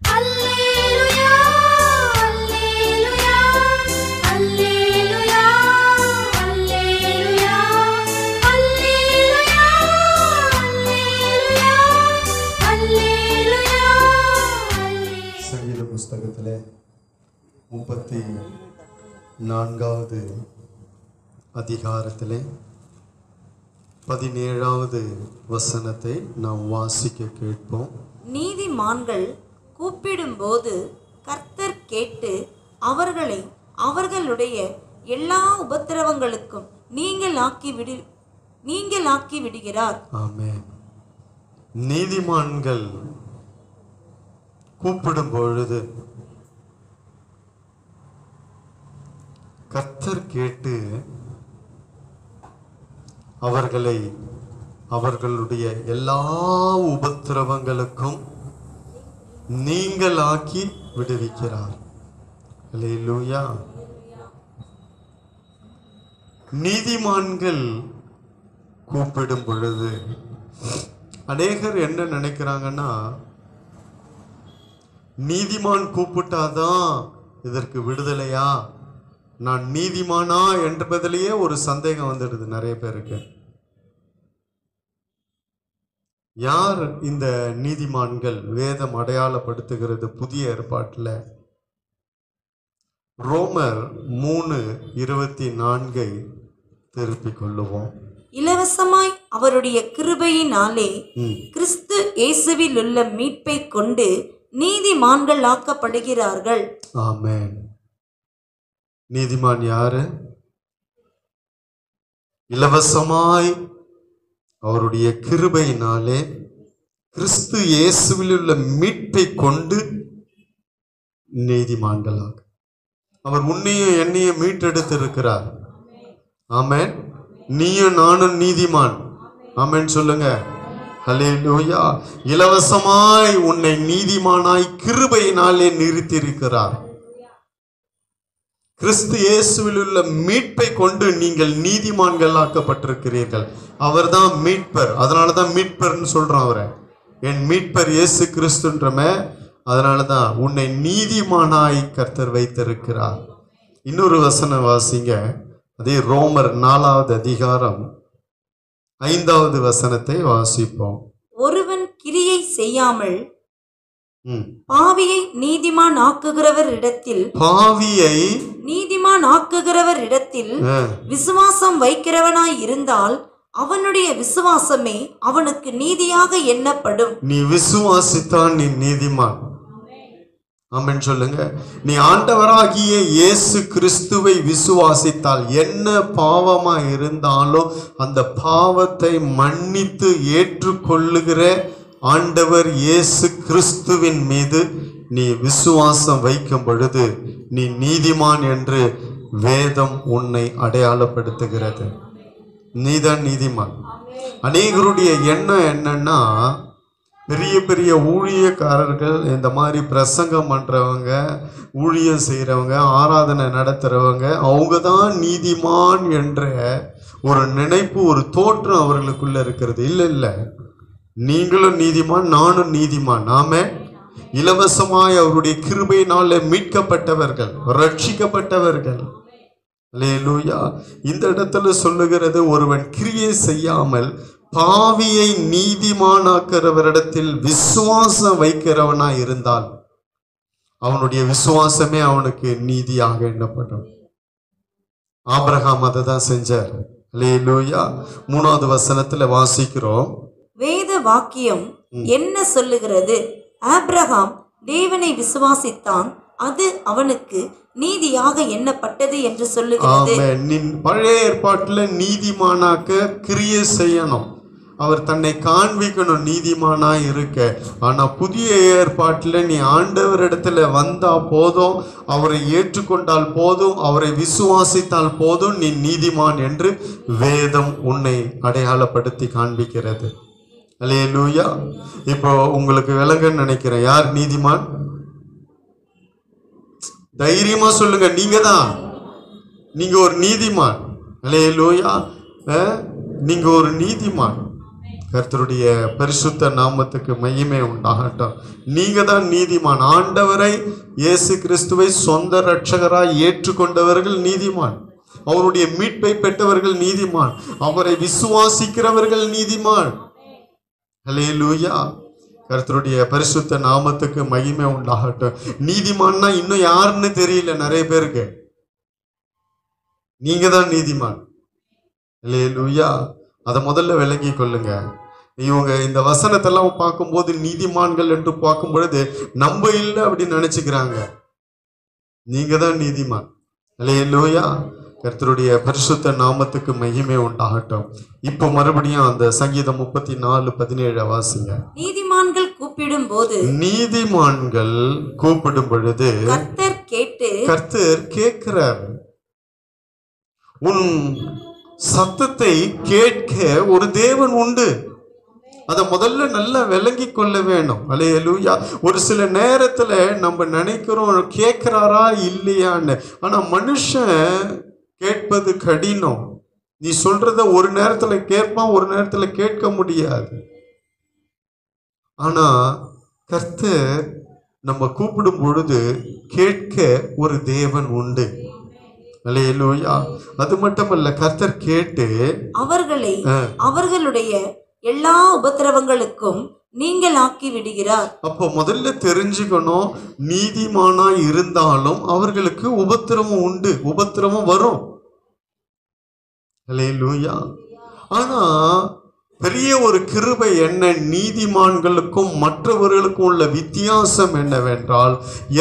அல்லேலூயா அல்லேலூயா அல்லேலூயா அல்லேலூயா அல்லேலூயா அல்லேலூயா அல்லேலூயா. சங்கீத புஸ்தகத்திலே 34வது அதிகாரத்திலே 17வது வசனத்தை நாம் வாசிக்க கேட்போம். நீதிமான்கள் கூப்பிடும்போது கர்த்தர் கேட்டு அவர்களை அவர்களுடைய எல்லா உபத்திரவங்களுக்கும் நீங்களாக்கி விடுகிறார். ஆமென். நீதிமான்கள் கூப்பிடும் பொழுது கர்த்தர் கேட்டு அவர்களை அவர்களுடைய எல்லா உபத்திரவங்களுக்கும் நீங்களாக்கி விடுவிக்கிறார். அல்லேலூயா. நீதிமான்கள் கூப்பிடும் பொழுது அநேகர் என்ன நினைக்கிறாங்கன்னா, நீதிமான் கூப்பிட்டாதான் இதற்கு விடுதலையா, நான் நீதிமானா என்பதிலேயே ஒரு சந்தேகம் வந்துடுது நிறைய பேருக்கு. யார் இந்த நீதிமான்கள்? வேதம் அடையாளப்படுத்துகிறது புதிய ஏற்பாட்டில் ரோமர் 3:24 திருப்பிக் கொள்ளுவோம். இலவசமாய் அவருடைய கிருபையினாலே கிறிஸ்து இயேசுவில் உள்ள மீட்பை கொண்டு நீதிமான்கள் ஆக்கப்படுகிறார்கள். ஆமென். நீதிமான் யாரு? இலவசமாய் அவருடைய கிருபையினாலே கிறிஸ்து இயேசுவில் உள்ள மீட்பை கொண்டு நீதிமான்களாக அவர் உன்னையும் என்னையும் மீட்டெடுத்திருக்கிறார். ஆமென். நீயும் நானும் நீதிமான். ஆமென் சொல்லுங்க. அல்லேலூயா. இலவசமாய் உன்னை நீதிமானாய் கிருபையினாலே நிறுத்தியிருக்கிறார். கிறிஸ்து இயேசுவில் உள்ள மீட்பை கொண்டு நீங்கள் நீதிமான்கள் ஆக்கப்பட்டிருக்கிறீர்கள். அவர்தான் மீட்பர். அதனாலதான் மீட்பர்னு சொல்றோம் அவரை. என் மீட்பர் இயேசு கிறிஸ்துன்றமே. அதனாலதான் உன்னை நீதிமானாய் கர்த்தர் வைத்திருக்கிறார். இன்னொரு வசனம் வாசிங்க. அதே ரோமர் 4வது அதிகாரம் 5வது வசனத்தை வாசிப்போம். ஒருவன் கிரியை செய்யாமல் பாவியை நீதிமான் ஆக்குகிறவர் இடத்தில் விசுவாசம் வைக்கிறவனாய் இருந்தால் அவனுடைய விசுவாசமே அவனுக்கு நீதியாக எண்ணப்படும். நீ விசுவாசித்தான் நீ நீதிமான். ஆமென் சொல்லுங்க. நீ ஆண்டவராகிய இயேசு கிறிஸ்துவை விசுவாசித்தால் என்ன பாவமா இருந்தாலும் அந்த பாவத்தை மன்னித்து ஏற்றுக்கொள்ளுகிற ஆண்டவர் இயேசு கிறிஸ்துவின் மீது நீ விசுவாசம் வைக்கும் பொழுது நீ நீதிமான் என்று வேதம் உன்னை அடையாளப்படுத்துகிறது. நீதான் நீதிமான். அநேகருடைய எண்ணம் என்னன்னா, பெரிய பெரிய ஊழியக்காரர்கள், இந்த மாதிரி பிரசங்கம் பண்றவங்க, ஊழியம் செய்யறவங்க, ஆராதனை நடத்துறவங்க, அவங்க தான் நீதிமான் என்ற ஒரு நினைப்பு, ஒரு தோற்றம் அவர்களுக்குள்ள இருக்கிறது. இல்லை இல்லை, நீங்களும் நீதிமான், நானும் நீதிமான். நாம இலவசமாய் அவருடைய கிருபையினால மீட்கப்பட்டவர்கள், ரட்சிக்கப்பட்டவர்கள். அல்லேலூயா. இந்த இடத்துல சொல்லுகிறது, ஒருவன் கிரியை செய்யாமல் பாவியை நீதிமானாக்கிறவரிடத்தில் விசுவாசம் வைக்கிறவனா இருந்தால் அவனுடைய விசுவாசமே அவனுக்கு நீதியாக எண்ணப்படும். ஆபிரகாம் அதை தான் செஞ்சார். அல்லேலூயா. 3வது வசனத்துல வாசிக்கிறோம். வேத வாக்கியம் என்ன சொல்லுகிறது? ஆபிரகாம் தேவனை விசுவாசித்தான், அது அவனுக்கு நீதியாக எண்ணப்பட்டது என்று சொல்லுகிறது. பழைய ஏற்பாட்டுல நீதிமானாக்க கிரியை செய்யணும், அவர் தன்னை காண்பிக்கணும் நீதிமானாய் இருக்க. ஆனா புதிய ஏற்பாட்டுல நீ ஆண்டவரிடத்துல வந்தா போதும், அவரை ஏற்றுக்கொண்டால் போதும், அவரை விசுவாசித்தால் போதும், நீ நீதிமான் என்று வேதம் உன்னை அடையாளப்படுத்தி காண்பிக்கிறது. அல்லேலூயா. இப்போ உங்களுக்கு விளங்குன்னு நினைக்கிறேன். யார் நீதிமான்? தைரியமா சொல்லுங்க. நீங்க தான். நீங்க ஒரு நீதிமான். அல்லேலூயா. நீங்க ஒரு நீதிமான். கர்த்தருடைய பரிசுத்த நாமத்துக்கு மகிமை உண்டாகட்டும். நீங்க தான் நீதிமான். ஆண்டவரை இயேசு கிறிஸ்துவை சொந்த இரட்சகராய் ஏற்றுக்கொண்டவர்கள் நீதிமான். அவருடைய மீட்பை பெற்றவர்கள் நீதிமான். அவரை விசுவாசிக்கிறவர்கள் நீதிமான். ஹல்லேலூயா. கர்த்தருடைய பரிசுத்த நாமத்துக்கு மகிமை உண்டாகட்டும். நீதிமான்னா இன்னும் யாருன்னு தெரியல நிறைய பேருக்கு. நீங்க தான் நீதிமான். ஹல்லேலூயா. அதை முதல்ல விளங்கி கொள்ளுங்க. இவங்க இந்த வசனத்தெல்லாம் பார்க்கும்போது நீதிமான்கள் என்று பார்க்கும் பொழுது நம்ம இல்லை அப்படின்னு நினைச்சுக்கிறாங்க. நீங்க தான் நீதிமான். ஹல்லேலூயா. கர்த்தருடைய பரிசுத்த நாமத்துக்கு மகிமை உண்டாகட்டும். இப்போ மறுபடியும் அந்த சங்கீதம் 34:17 வாசிங்க. நீதிமான்கள் கூப்பிடும் போது நீதிமான்கள் கூப்பிடும் பொழுது கர்த்தர் கேட்கிறார். உன் சத்தத்தை கேட்க ஒரு தேவன் உண்டு. அதை முதல்ல நல்லா விளங்கி கொள்ள வேணும். அல்லேலூயா. ஒரு சில நேரத்துல நம்ம நினைக்கிறோம் கேட்கிறாரா இல்லையான்னு. ஆனா மனுஷன் கேட்பது கடினம். நீ சொல்றத ஒரு நேரத்துல கேட்பான், ஒரு நேரத்துல கேட்க முடியாது. ஆனா கர்த்தர் நம்ம கூப்பிடும் பொழுது கேட்க ஒரு தேவன் உண்டு. அல்லேலூயா. அது மட்டுமல்ல, கர்த்தர் கேட்டு அவர்களை அவர்களுடைய எல்லா உபத்திரவங்களுக்கும் நீங்களாக்கி விடுகிறார். அப்போ முதல்ல தெரிஞ்சுக்கணும், நீதிமானா இருந்தாலும் அவர்களுக்கு உபத்திரவம் உண்டு, உபத்திரவம் வரும். அல்லேலூயா. ஆனா பெரிய ஒரு கிருபை என்ன, நீதிமான்களுக்கும் மற்றவர்களுக்கும் உள்ள வித்தியாசம் என்னவென்றால்,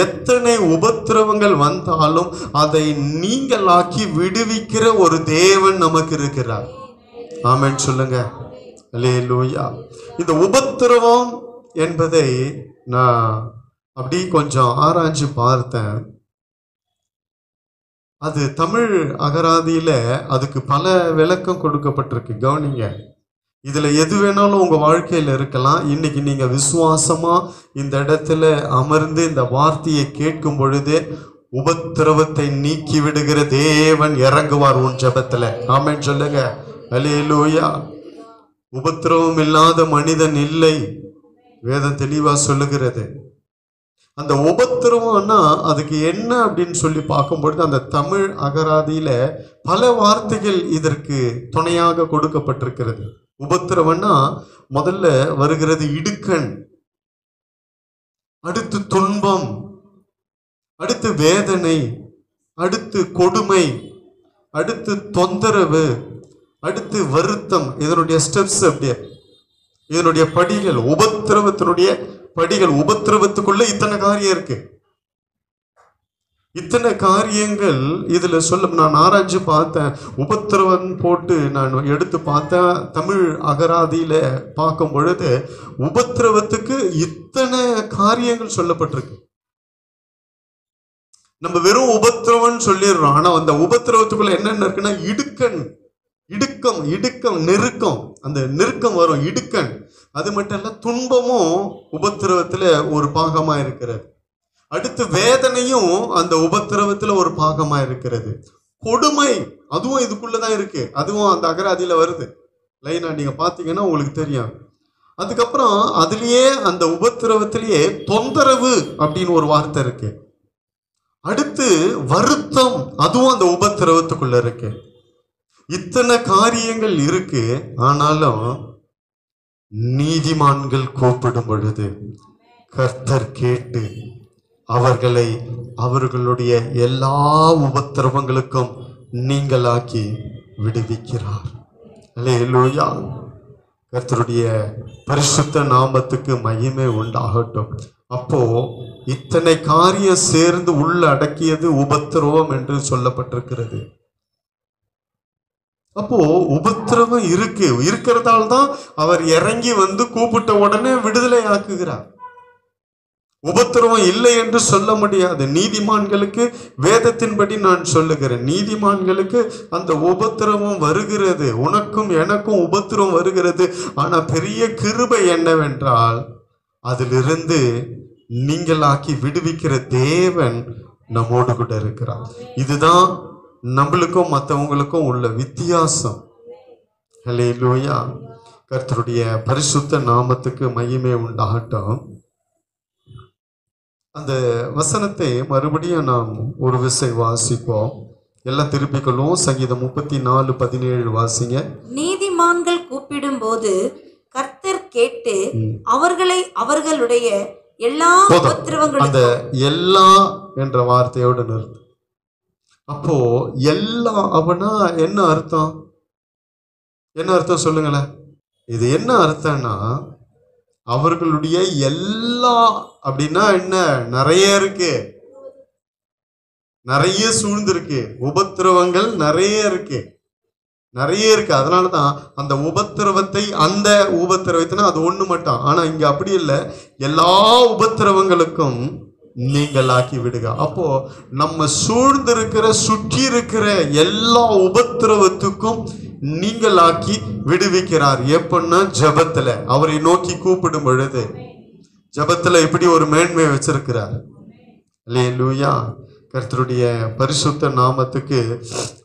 எத்தனை உபத்திரவங்கள் வந்தாலும் அதை நீங்களாக்கி விடுவிக்கிற ஒரு தேவன் நமக்கு இருக்கிறார். ஆமென் சொல்லுங்க. அல்லேலூயா. இந்த உபத்திரவம் என்பதை நான் அப்படி கொஞ்சம் ஆராய்ச்சி பார்த்தேன். அது தமிழ் அகராதியில அதுக்கு பல விளக்கம் கொடுக்கப்பட்டிருக்கு. கவனிங்க. இதுல எது வேணாலும் உங்க வாழ்க்கையில இருக்கலாம். இன்னைக்கு நீங்க விசுவாசமா இந்த இடத்துல அமர்ந்து இந்த வார்த்தையை கேட்கும் பொழுது உபத்திரவத்தை நீக்கி விடுகிற தேவன் இறங்குவார் உன் ஜெபத்துல. ஆமென் சொல்லுங்க. அல்லேலூயா. உபத்திரவம் இல்லாத மனிதன் இல்லை, வேதம் தெளிவா சொல்லுகிறது. அந்த உபத்திரவம்னா அதுக்கு என்ன அப்படின்னு சொல்லி பார்க்கும்பொழுது அந்த தமிழ் அகராதியில பல வார்த்தைகள் இதற்கு துணையாக கொடுக்கப்பட்டிருக்கிறது. உபத்திரவம்னா முதல்ல வருகிறது இடுக்கண், அடுத்து துன்பம், அடுத்து வேதனை, அடுத்து கொடுமை, அடுத்து தொந்தரவு, அடுத்து வருத்தம். இதனுடைய ஸ்டெப்ஸ் அப்படியே, இதனுடைய படிகள், உபத்திரவத்தினுடைய படிகள். உபத்திரவத்துக்குள்ள இத்தனை காரியம் இருக்கு. இத்தனை காரியங்கள் இதுல சொல்ல நான் ஆராய்ச்சி பார்த்தேன். உபத்திரவம் போட்டு நான் எடுத்து பார்த்தேன். தமிழ் அகராதியில பார்க்கும் பொழுது உபத்திரவத்துக்கு இத்தனை காரியங்கள் சொல்லப்பட்டிருக்கு. நம்ம வெறும் உபத்திரவம் சொல்லிடுறோம். ஆனா அந்த உபத்திரவத்துக்குள்ள என்னென்ன இருக்குன்னா இடுக்கண், இடுக்கம், நெருக்கம். அந்த நெருக்கம் வரும், இடுக்கண். அது மட்டும் இல்ல, துன்பமும் உபத்திரவத்துல ஒரு பாகமா இருக்கிறது. அடுத்து வேதனையும் அந்த உபத்திரவத்துல ஒரு பாகமா இருக்கிறது. கொடுமை அதுவும் இதுக்குள்ளதான் இருக்கு. அதுவும் அந்த அகராதியில வருது. லைனா நீங்க பாத்தீங்கன்னா உங்களுக்கு தெரியும். அதுக்கப்புறம் அதுலயே அந்த உபத்திரவத்திலேயே தொந்தரவு அப்படின்னு ஒரு வார்த்தை இருக்கு. அடுத்து வருத்தம், அதுவும் அந்த உபத்திரவத்துக்குள்ள இருக்கு. இத்தனை காரியங்கள் இருக்கு. ஆனாலும் நீதிமான்கள் கூப்பிடும் பொழுது கர்த்தர் கேட்டு அவர்களை அவர்களுடைய எல்லா உபத்திரவங்களுக்கும் நீங்களாக்கி விடுவிக்கிறார். அல்லேலூயா. கர்த்தருடைய பரிசுத்த நாமத்துக்கு மகிமை உண்டாகட்டும். அப்போ இத்தனை காரியம் சேர்ந்து உள்ள அடக்கியது உபத்திரவம் என்று சொல்லப்பட்டிருக்கிறது. அப்போ உபத்திரவம் இருக்கிறதால தான் அவர் இறங்கி வந்து கூப்பிட்ட உடனே விடுதலை ஆக்குகிறார். உபத்திரவம் இல்லை என்று சொல்ல முடியாது. நீதிமான்களுக்கு வேதத்தின்படி நான் சொல்லுகிறேன், நீதிமான்களுக்கு அந்த உபத்திரவம் வருகிறது. உனக்கும் எனக்கும் உபத்திரவம் வருகிறது. ஆனா பெரிய கிருபை என்னவென்றால் அதிலிருந்து நீங்களாக்கி விடுவிக்கிற தேவன் நம்மோடு கூட இருக்கிறார். இதுதான் நம்மளுக்கும் மற்றவங்களுக்கும் உள்ள வித்தியாசம். ஹல்லேலூயா. கர்த்தருடைய பரிசுத்த நாமத்துக்கு மகிமை உண்டாகட்டும். அந்த வசனத்தை மறுபடியும் நாம் ஒரு விசை வாசிப்போம். எல்லாம் திருப்பிக் கொள்வோம். சங்கீதம் 34:17 வாசிங்க. நீதிமான்கள் கூப்பிடும் போது கர்த்தர் கேட்டு அவர்களை அவர்களுடைய எல்லா அந்த உபத்திரவங்களுக்கும். எல்லா என்ற வார்த்தையோடு நிறுத்து. அப்போ எல்லா அப்படின்னா என்ன அர்த்தம்? என்ன அர்த்தம் சொல்லுங்களேன். இது என்ன அர்த்தம்னா, அவர்களுடைய எல்லா அப்படின்னா என்ன, நிறைய இருக்கு, நிறைய சூழ்ந்திருக்கு, உபத்திரவங்கள் நிறைய இருக்கு, நிறைய இருக்கு. அதனாலதான் அந்த உபத்திரவத்தை, அந்த உபத்திரவத்தினா அது ஒண்ணு மட்டும். ஆனா இங்க அப்படி இல்லை, எல்லா உபத்திரவங்களுக்கும் நீங்கள் ஆக்கி விடுக. அப்போ நம்ம சூழ்ந்திருக்கிற சுற்றி இருக்கிற எல்லா உபத்திரவத்துக்கும் நீங்கள் ஆக்கி விடுவிக்கிறார். எப்படின்னா ஜபத்துல அவரை நோக்கி கூப்பிடும் பொழுது, ஜபத்துல இப்படி ஒரு மேன்மை வச்சிருக்கிறார். அல்லேலூயா. கர்த்தருடைய பரிசுத்த நாமத்துக்கு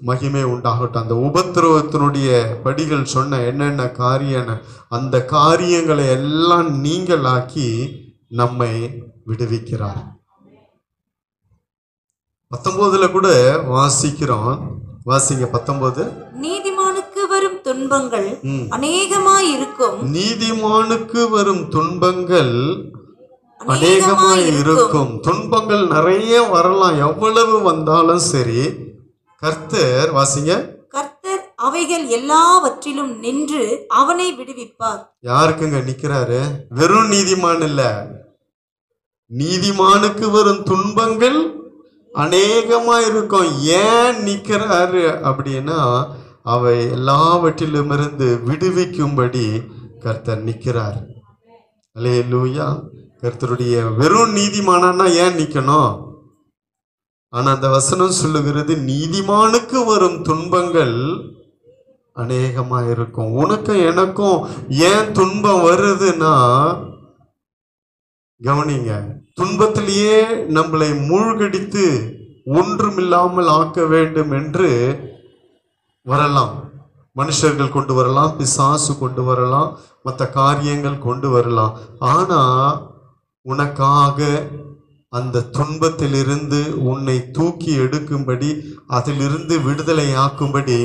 மகிமை உண்டாகட்டும். அந்த உபத்திரவத்தினுடைய படிகள் சொன்ன என்னென்ன காரியம், அந்த காரியங்களை எல்லாம் நீங்களாக்கி நம்மை விடுவிக்கிறார். 19 கூட வாசிக்கிறோம். வாசிங்க 19. நீதிமானுக்கு வரும் துன்பங்கள் அநேகமாய் இருக்கும். நீதிமானுக்கு வரும் துன்பங்கள் அநேகமாய் இருக்கும். துன்பங்கள் நிறைய வரலாம், எவ்வளவு வந்தாலும் சரி. கர்த்தர் வாசிங்க, கர்த்தர் அவைகள் எல்லாவற்றிலும் நின்று அவனை விடுவிப்பார். யாருக்குங்க நிக்கிறாரு? வெறும் நீதிமான் இல்ல, நீதிமானுக்கு வரும் துன்பங்கள் அநேகமா இருக்கும். ஏன் நிக்கிறாரு அப்படின்னா, அவை எல்லாவற்றிலும் இருந்து விடுவிக்கும்படி கர்த்தர் நிக்கிறார். அல்லேலூயா. கர்த்தருடைய வெறும் நீதிமானா ஏன் நிக்கணும்? ஆனா அந்த வசனம் சொல்லுகிறது, நீதிமானுக்கு வரும் துன்பங்கள் அநேகமா இருக்கும். உனக்கும் எனக்கும் ஏன் துன்பம் வருதுன்னா, கவனிங்க, துன்பத்திலேயே நம்மளை மூழ்கடித்து ஒன்றுமில்லாமல் ஆக்க வேண்டும் என்று வரலாம். மனுஷர்கள் கொண்டு வரலாம், பிசாசு கொண்டு வரலாம், மற்ற காரியங்கள் கொண்டு வரலாம். ஆனா உனக்காக அந்த துன்பத்திலிருந்து உன்னை தூக்கி எடுக்கும்படி, அதிலிருந்து விடுதலை ஆக்கும்படி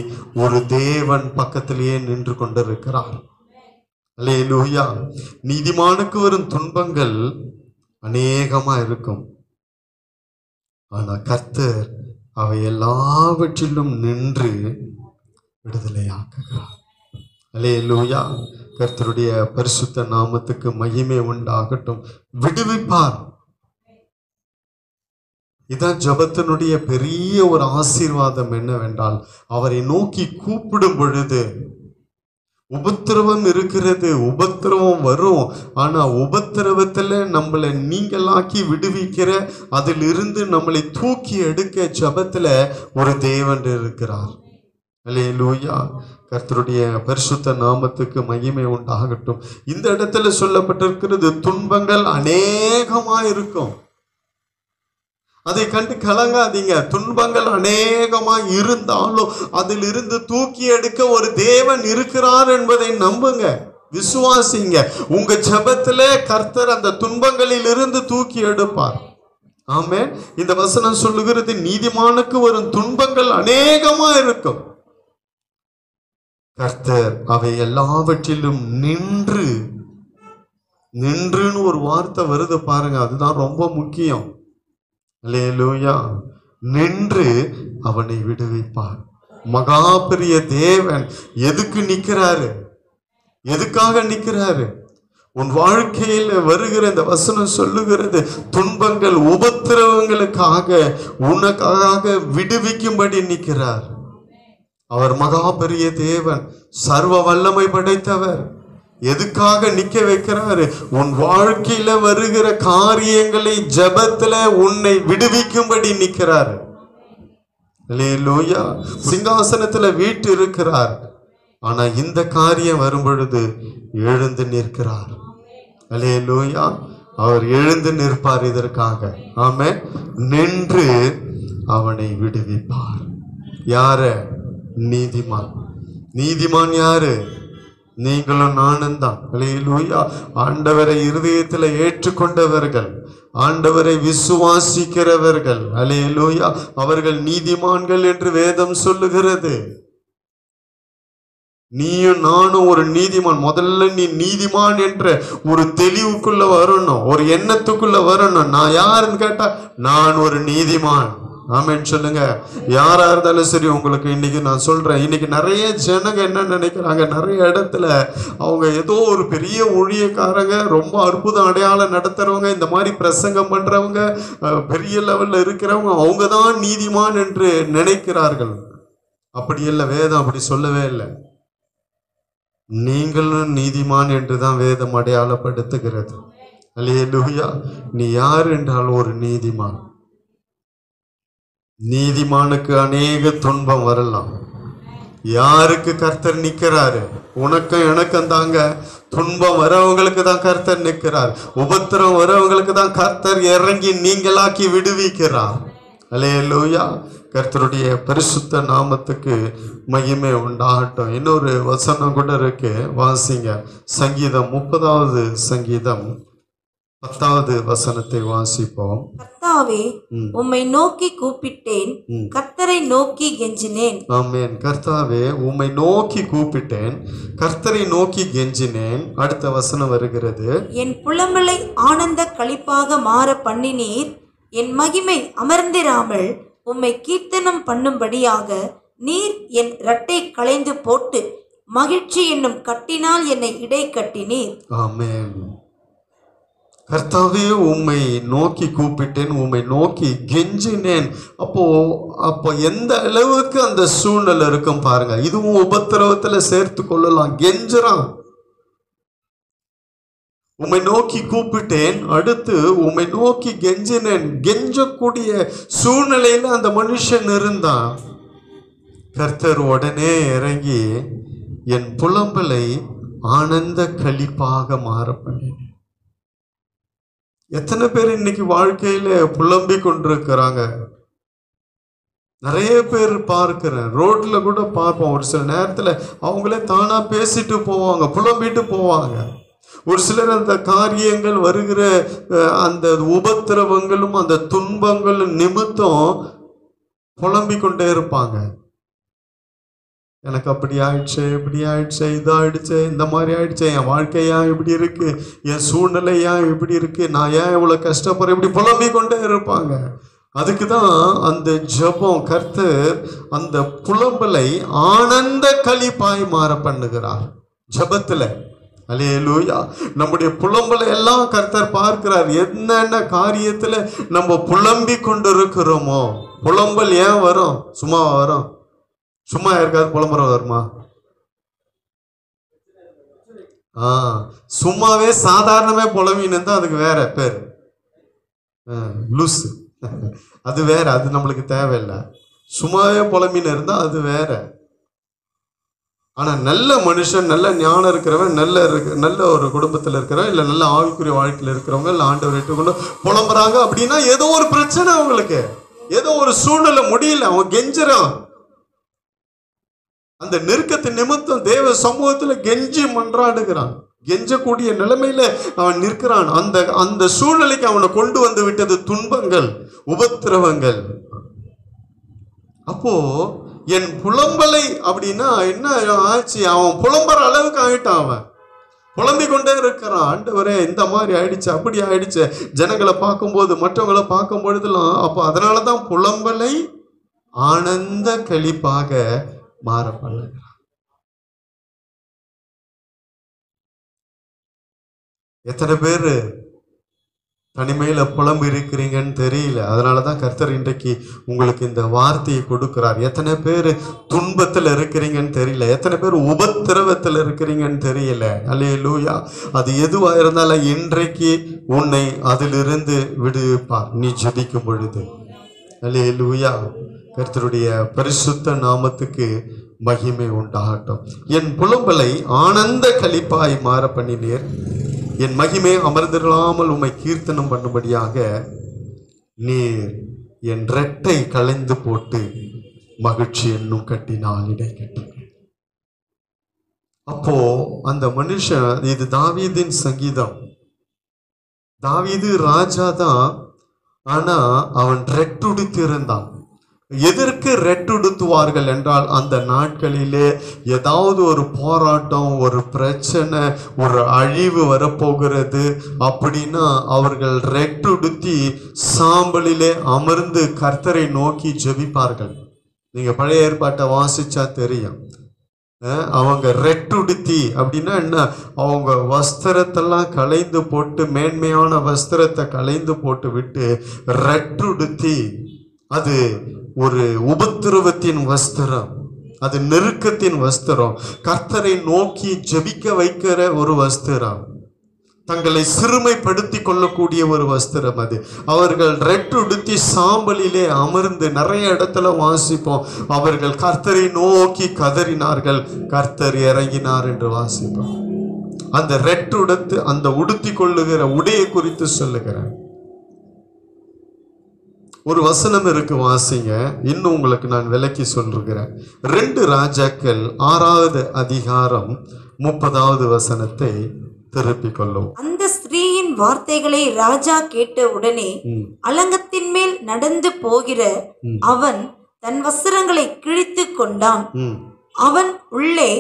ஒரு தேவன் பக்கத்திலேயே நின்று கொண்டிருக்கிறார். அல்லேலூயா. நீதிமானுக்கு வரும் துன்பங்கள் அநேகமா இருக்கும். ஆனா கர்த்தர் அவை எல்லாவற்றிலும் நின்று விடுதலையாக்குகிறார். அல்லேலூயா. கர்த்தருடைய பரிசுத்த நாமத்துக்கு மகிமை உண்டாகட்டும். விடுவிப்பார். இதான் ஜபத்தினுடைய பெரிய ஒரு ஆசீர்வாதம் என்னவென்றால், அவரை நோக்கி கூப்பிடும் பொழுது உபத்திரவம் இருக்கிறது, உபத்திரவம் வரும். ஆனா உபத்திரவத்துல நம்மளை நீங்களாக்கி விடுவிக்கிற, அதிலிருந்து நம்மளை தூக்கி எடுக்க ஜபத்துல ஒரு தேவன் இருக்கிறார். அல்லேலூயா. கர்த்தருடைய பரிசுத்த நாமத்துக்கு மகிமை உண்டாகட்டும். இந்த இடத்துல சொல்லப்பட்டிருக்கிறது, துன்பங்கள் அநேகமா இருக்கும். அதை கண்டு கலங்காதீங்க. துன்பங்கள் அநேகமா இருந்தாலும் அதிலிருந்து தூக்கி எடுக்க ஒரு தேவன் இருக்கிறார் என்பதை நம்புங்க, விசுவாசிங்க. உங்க ஜெபத்திலே கர்த்தர் அந்த துன்பங்களில் இருந்து தூக்கி எடுப்பார். ஆமென். இந்த வசனம் சொல்லுகிறது, நீதிமானுக்கு வரும் துன்பங்கள் அநேகமா இருக்கும். கர்த்தர் அவை எல்லாவற்றிலும் நின்றுன்னு ஒரு வார்த்தை வருது பாருங்க, அதுதான் ரொம்ப முக்கியம். அல்லேலூயா. நின்று அவனை விடுவிப்பார். மகா பெரிய தேவன் எதுக்கு நிக்கிறாரு? எதுக்காக நிக்கிறாரு? உன் வாழ்க்கையில் வருகிற இந்த வசனம் சொல்லுகிறது, துன்பங்கள் உபத்திரவங்களுக்காக உனக்காக விடுவிக்கும்படி நிற்கிறார். அவர் மகா பெரிய தேவன், சர்வ வல்லமை படைத்தவர். எதுக்காக நிக்க வைக்கிறாரு? உன் வாழ்க்கையில வருகிற காரியங்களை ஜெபத்துல உன்னை விடுவிக்கும்படி நிற்கிறாரு. அல்லேலூயா. சிங்காசனத்துல வீட்டு இருக்கிறார். ஆனா இந்த காரியம் வரும் பொழுது எழுந்து நிற்கிறார். அல்லேலூயா. அவர் எழுந்து நிற்பார் இதற்காக. ஆமென். நின்று அவனை விடுவிப்பார். யார? நீதிமான். நீதிமான் யாரு? நீங்களும் நானும் தான். அல்லேலூயா. ஆண்டவரை இருதயத்தில் ஏற்றுக்கொண்டவர்கள், ஆண்டவரை விசுவாசிக்கிறவர்கள், அல்லேலூயா, அவர்கள் நீதிமான்கள் என்று வேதம் சொல்லுகிறது. நீயும் நானும் ஒரு நீதிமான். முதல்ல நீ நீதிமான் என்ற ஒரு தெளிவுக்குள்ள வரணும், ஒரு எண்ணத்துக்குள்ள வரணும். நான் யாருன்னு கேட்டா நான் ஒரு நீதிமான். ஆமென் சொல்லுங்க. யாரா இருந்தாலும் சரி. உங்களுக்கு இன்னைக்கு நான் சொல்றேன், இன்னைக்கு நிறைய ஜனங்க என்ன நினைக்கிறாங்க, நிறைய இடத்துல அவங்க ஏதோ ஒரு பெரிய ஊழியக்காரங்க, ரொம்ப அற்புதம் அடையாளம் நடத்துறவங்க, இந்த மாதிரி பிரசங்கம் பண்றவங்க, பெரிய லெவல்ல இருக்கிறவங்க, அவங்க தான் நீதிமான் என்று நினைக்கிறார்கள். அப்படி இல்லை, வேதம் அப்படி சொல்லவே இல்லை. நீங்களும் நீதிமான் என்றுதான் வேதம் அடையாளப்படுத்துகிறது. அல்லேலூயா. நீ யார் என்றால் ஒரு நீதிமான். நீதிமானுக்கு அநேக துன்பம் வரலாம். யாருக்கு கர்த்தர் நிற்கிறாரு? உனக்கும் எனக்கும் தாங்க. துன்பம் வரவங்களுக்கு தான் கர்த்தர் நிற்கிறார். உபத்திரம் வரவங்களுக்கு தான் கர்த்தர் இறங்கி நீங்களாக்கி விடுவிக்கிறார். அல்லேலூயா. கர்த்தருடைய பரிசுத்த நாமத்துக்கு மகிமை உண்டாகட்டும். இன்னொரு வசனம் கூட இருக்கு, வாசிங்க. சங்கீதம் 30வது சங்கீதம் 10வது வசனத்தை வாசிப்போம். கர்த்தாவே, உம்மை நோக்கி கூப்பிட்டேன், கர்த்தரை நோக்கி கெஞ்சினேன். ஆமென். கர்த்தாவே, உம்மை நோக்கி கூப்பிட்டேன், கர்த்தரை நோக்கி கெஞ்சினேன். அடுத்த வசனம் வருகிறது. என் புலம்பலை ஆனந்த களிப்பாக மாற பண்ணினீர். என் மகிமை அமர்ந்திராமல் உம்மை கீர்த்தனம் பண்ணும்படியாக நீர் என் இரட்டை களைந்து போட்டு மகிழ்ச்சி என்னும் கட்டினால் என்னை இடை கட்டினீர். ஆமென். கர்த்தாவே, உம்மை நோக்கி கூப்பிட்டேன், உம்மை நோக்கி கெஞ்சினேன். அப்போ எந்த அளவுக்கு அந்த சூழ்நிலை இருக்கும் பாருங்க. இதுவும் உபத்திரவத்துல சேர்த்து கொள்ளலாம். கெஞ்சுறான். உம்மை நோக்கி கூப்பிட்டேன், அடுத்து உம்மை நோக்கி கெஞ்சினேன். கெஞ்சக்கூடிய சூழ்நிலையில அந்த மனுஷன் இருந்தான். கர்த்தர் உடனே இறங்கி என் புலம்பலை ஆனந்த களிப்பாக மாற பண்ணினேன். எத்தனை பேர் இன்னைக்கு வாழ்க்கையில புலம்பி கொண்டிருக்கிறாங்க? நிறைய பேர் பார்க்கிறேன், ரோட்ல கூட பார்ப்போம். ஒரு சில நேரத்துல அவங்களே தானா பேசிட்டு போவாங்க, புலம்பிட்டு போவாங்க. ஒரு சிலர் அந்த காரியங்கள் வருகிற அந்த உபத்திரவங்களும் அந்த துன்பங்களும் நிமித்தம் புலம்பிக் கொண்டே இருப்பாங்க. எனக்கு அப்படி ஆயிடுச்சு, இப்படி ஆயிடுச்சு, இதாயிடுச்சு, இந்த மாதிரி ஆயிடுச்சு, என் வாழ்க்கையா இப்படி இருக்கு, என் சூழ்நிலையா இப்படி இருக்கு, நான் ஏன் இவ்வளவு கஷ்டப்படுறேன், இப்படி புலம்பிக் கொண்டே இருப்பாங்க. அதுக்கு தான் அந்த ஜெபம், கர்த்தர் அந்த புலம்பலை ஆனந்த களிப்பாய் மாற பண்ணுகிறார் ஜெபத்துல. அல்லேலூயா. நம்முடைய புலம்பலை எல்லாம் கர்த்தர் பார்க்கிறார். என்னென்ன காரியத்துல நம்ம புலம்பி கொண்டு இருக்கிறோமோ. புலம்பல் ஏன் வரும்? சும்மா வரும்? சும்மா யாருக்காவது புலம்புற வருமா? சும்மாவே சாதாரணமே புலம்பின்னு இருந்தா அதுக்கு வேற பேர் லூஸ். அது வேற, அது நம்மளுக்கு தேவையில்லை. சும்மாவே புலம்பின்னு இருந்தா அது வேற. ஆனா நல்ல மனுஷன், நல்ல ஞானம் இருக்கிறவன், நல்ல ஒரு குடும்பத்தில் இருக்கிறவன், இல்லை நல்ல ஆவிக்குரிய வாழ்க்கையில் இருக்கிறவங்க, இல்லை ஆண்டவர் ஏற்றுக்கொண்டு புலம்புறாங்க அப்படின்னா ஏதோ ஒரு பிரச்சனை, அவங்களுக்கு ஏதோ ஒரு சூழ்நிலை முடியல, அவன் கெஞ்சுறான். அந்த நெருக்கத்தின் நிமித்தம் தேவ சமூகத்துல கெஞ்சி மன்றாடுகிறான். கெஞ்சக்கூடிய நிலைமையில அவன் நிற்கிறான். அந்த சூழ்நிலைக்கு அவனை கொண்டு வந்து விட்டது துன்பங்கள், உபத்திரவங்கள். அப்போ என் புலம்பலை அப்படின்னா என்ன ஆச்சு? அவன் புலம்புற அளவுக்கு ஆயிட்டான். அவன் புலம்பிக் கொண்டே இருக்கிறான். ஆண்டவரே, இந்த மாதிரி ஆயிடுச்சு, அப்படி ஆயிடுச்சு, ஜனங்களை பார்க்கும்போது, மற்றவங்களை பார்க்கும் பொழுதுலாம். அப்போ அதனாலதான் புலம்பலை ஆனந்த களிப்பாக மாற பண்ணுகிறான். எத்தனை பேரு தனிமையில புலம்பு இருக்கிறீங்கன்னு தெரியல. அதனாலதான் கர்த்தர் இன்றைக்கு உங்களுக்கு இந்த வார்த்தையை கொடுக்கிறார். எத்தனை பேர் துன்பத்துல இருக்கிறீங்கன்னு தெரியல, எத்தனை பேர் உபத்திரவத்தில் இருக்கிறீங்கன்னு தெரியல. அல்லேலூயா. அது எதுவா இருந்தாலும் இன்றைக்கு உன்னை அதிலிருந்து விடுவிப்பார் நீ ஜெபிக்கும் பொழுது. அல்லேலூயா. கர்த்தருடைய பரிசுத்த நாமத்துக்கு மகிமை உண்டாகட்டும். என் புலம்பலை ஆனந்த களிப்பாய் மாற பண்ணினீர். என் மகிமை அமர்ந்திராமல் உம்மை கீர்த்தனம் பண்ணும்படியாக நீர் என் இரட்டை களைந்து போட்டு மகிழ்ச்சி என்னும் கட்டினால் இடை கட்டினீர். அப்போ அந்த மனுஷன், இது தாவீதின் சங்கீதம், தாவீது ராஜா தான், ஆனா அவன் ரெட்டுடுத்தி இருந்தான். எதற்கு ரெட்டுடுத்துவார்கள் என்றால், அந்த நாட்களிலே ஏதாவது ஒரு போராட்டம், ஒரு பிரச்சனை, ஒரு அழிவு வரப்போகிறது அப்படின்னா அவர்கள் ரெட்டுடுத்தி சாம்பலிலே அமர்ந்து கர்த்தரை நோக்கி ஜெபிப்பார்கள். நீங்க பழைய ஏற்பாட்டை வாசிச்சா தெரியும். அவங்க ரெட்டுடுத்தி அப்படின்னா என்ன, அவங்க வஸ்திரத்தெல்லாம் களைந்து போட்டு, மேன்மையான வஸ்திரத்தை களைந்து போட்டு விட்டு ரெட்டுடுத்தி, அது ஒரு உபத்திரவத்தின் வஸ்திரம், அது நெருக்கத்தின் வஸ்திரம், கர்த்தரை நோக்கி ஜெபிக்க வைக்கிற ஒரு வஸ்திரம், தங்களை சிறுமைப்படுத்தி கொள்ளக்கூடிய ஒரு வஸ்திரம் அது. அவர்கள் ரெட்டுடுத்தி சாம்பலிலே அமர்ந்து, நிறைய இடத்துல வாசிப்போம், அவர்கள் கர்த்தரை நோக்கி கதறினார்கள், கர்த்தர் இறங்கினார் என்று வாசிப்போம். அந்த ரெட்டுடுத்து, அந்த உடுத்தி கொள்ளுகிற உடையை குறித்து சொல்லுகிறேன். ஒரு வசனம் இருக்கு, வாசிங்க. இன்னும் உங்களுக்கு நான் விளக்கி சொல்லுகிறேன். 2 ராஜாக்கள் 6வது அதிகாரம் 30வது வசனத்தை திருப்பிக் கொள்ளும். அந்த ஸ்திரீயின் வார்த்தைகளை ராஜா கேட்ட உடனே அலங்கத்தின் மேல் நடந்து போகிற அவன் தன் வஸ்திரங்களை கிழித்து கொண்டான். அவன் உள்ளே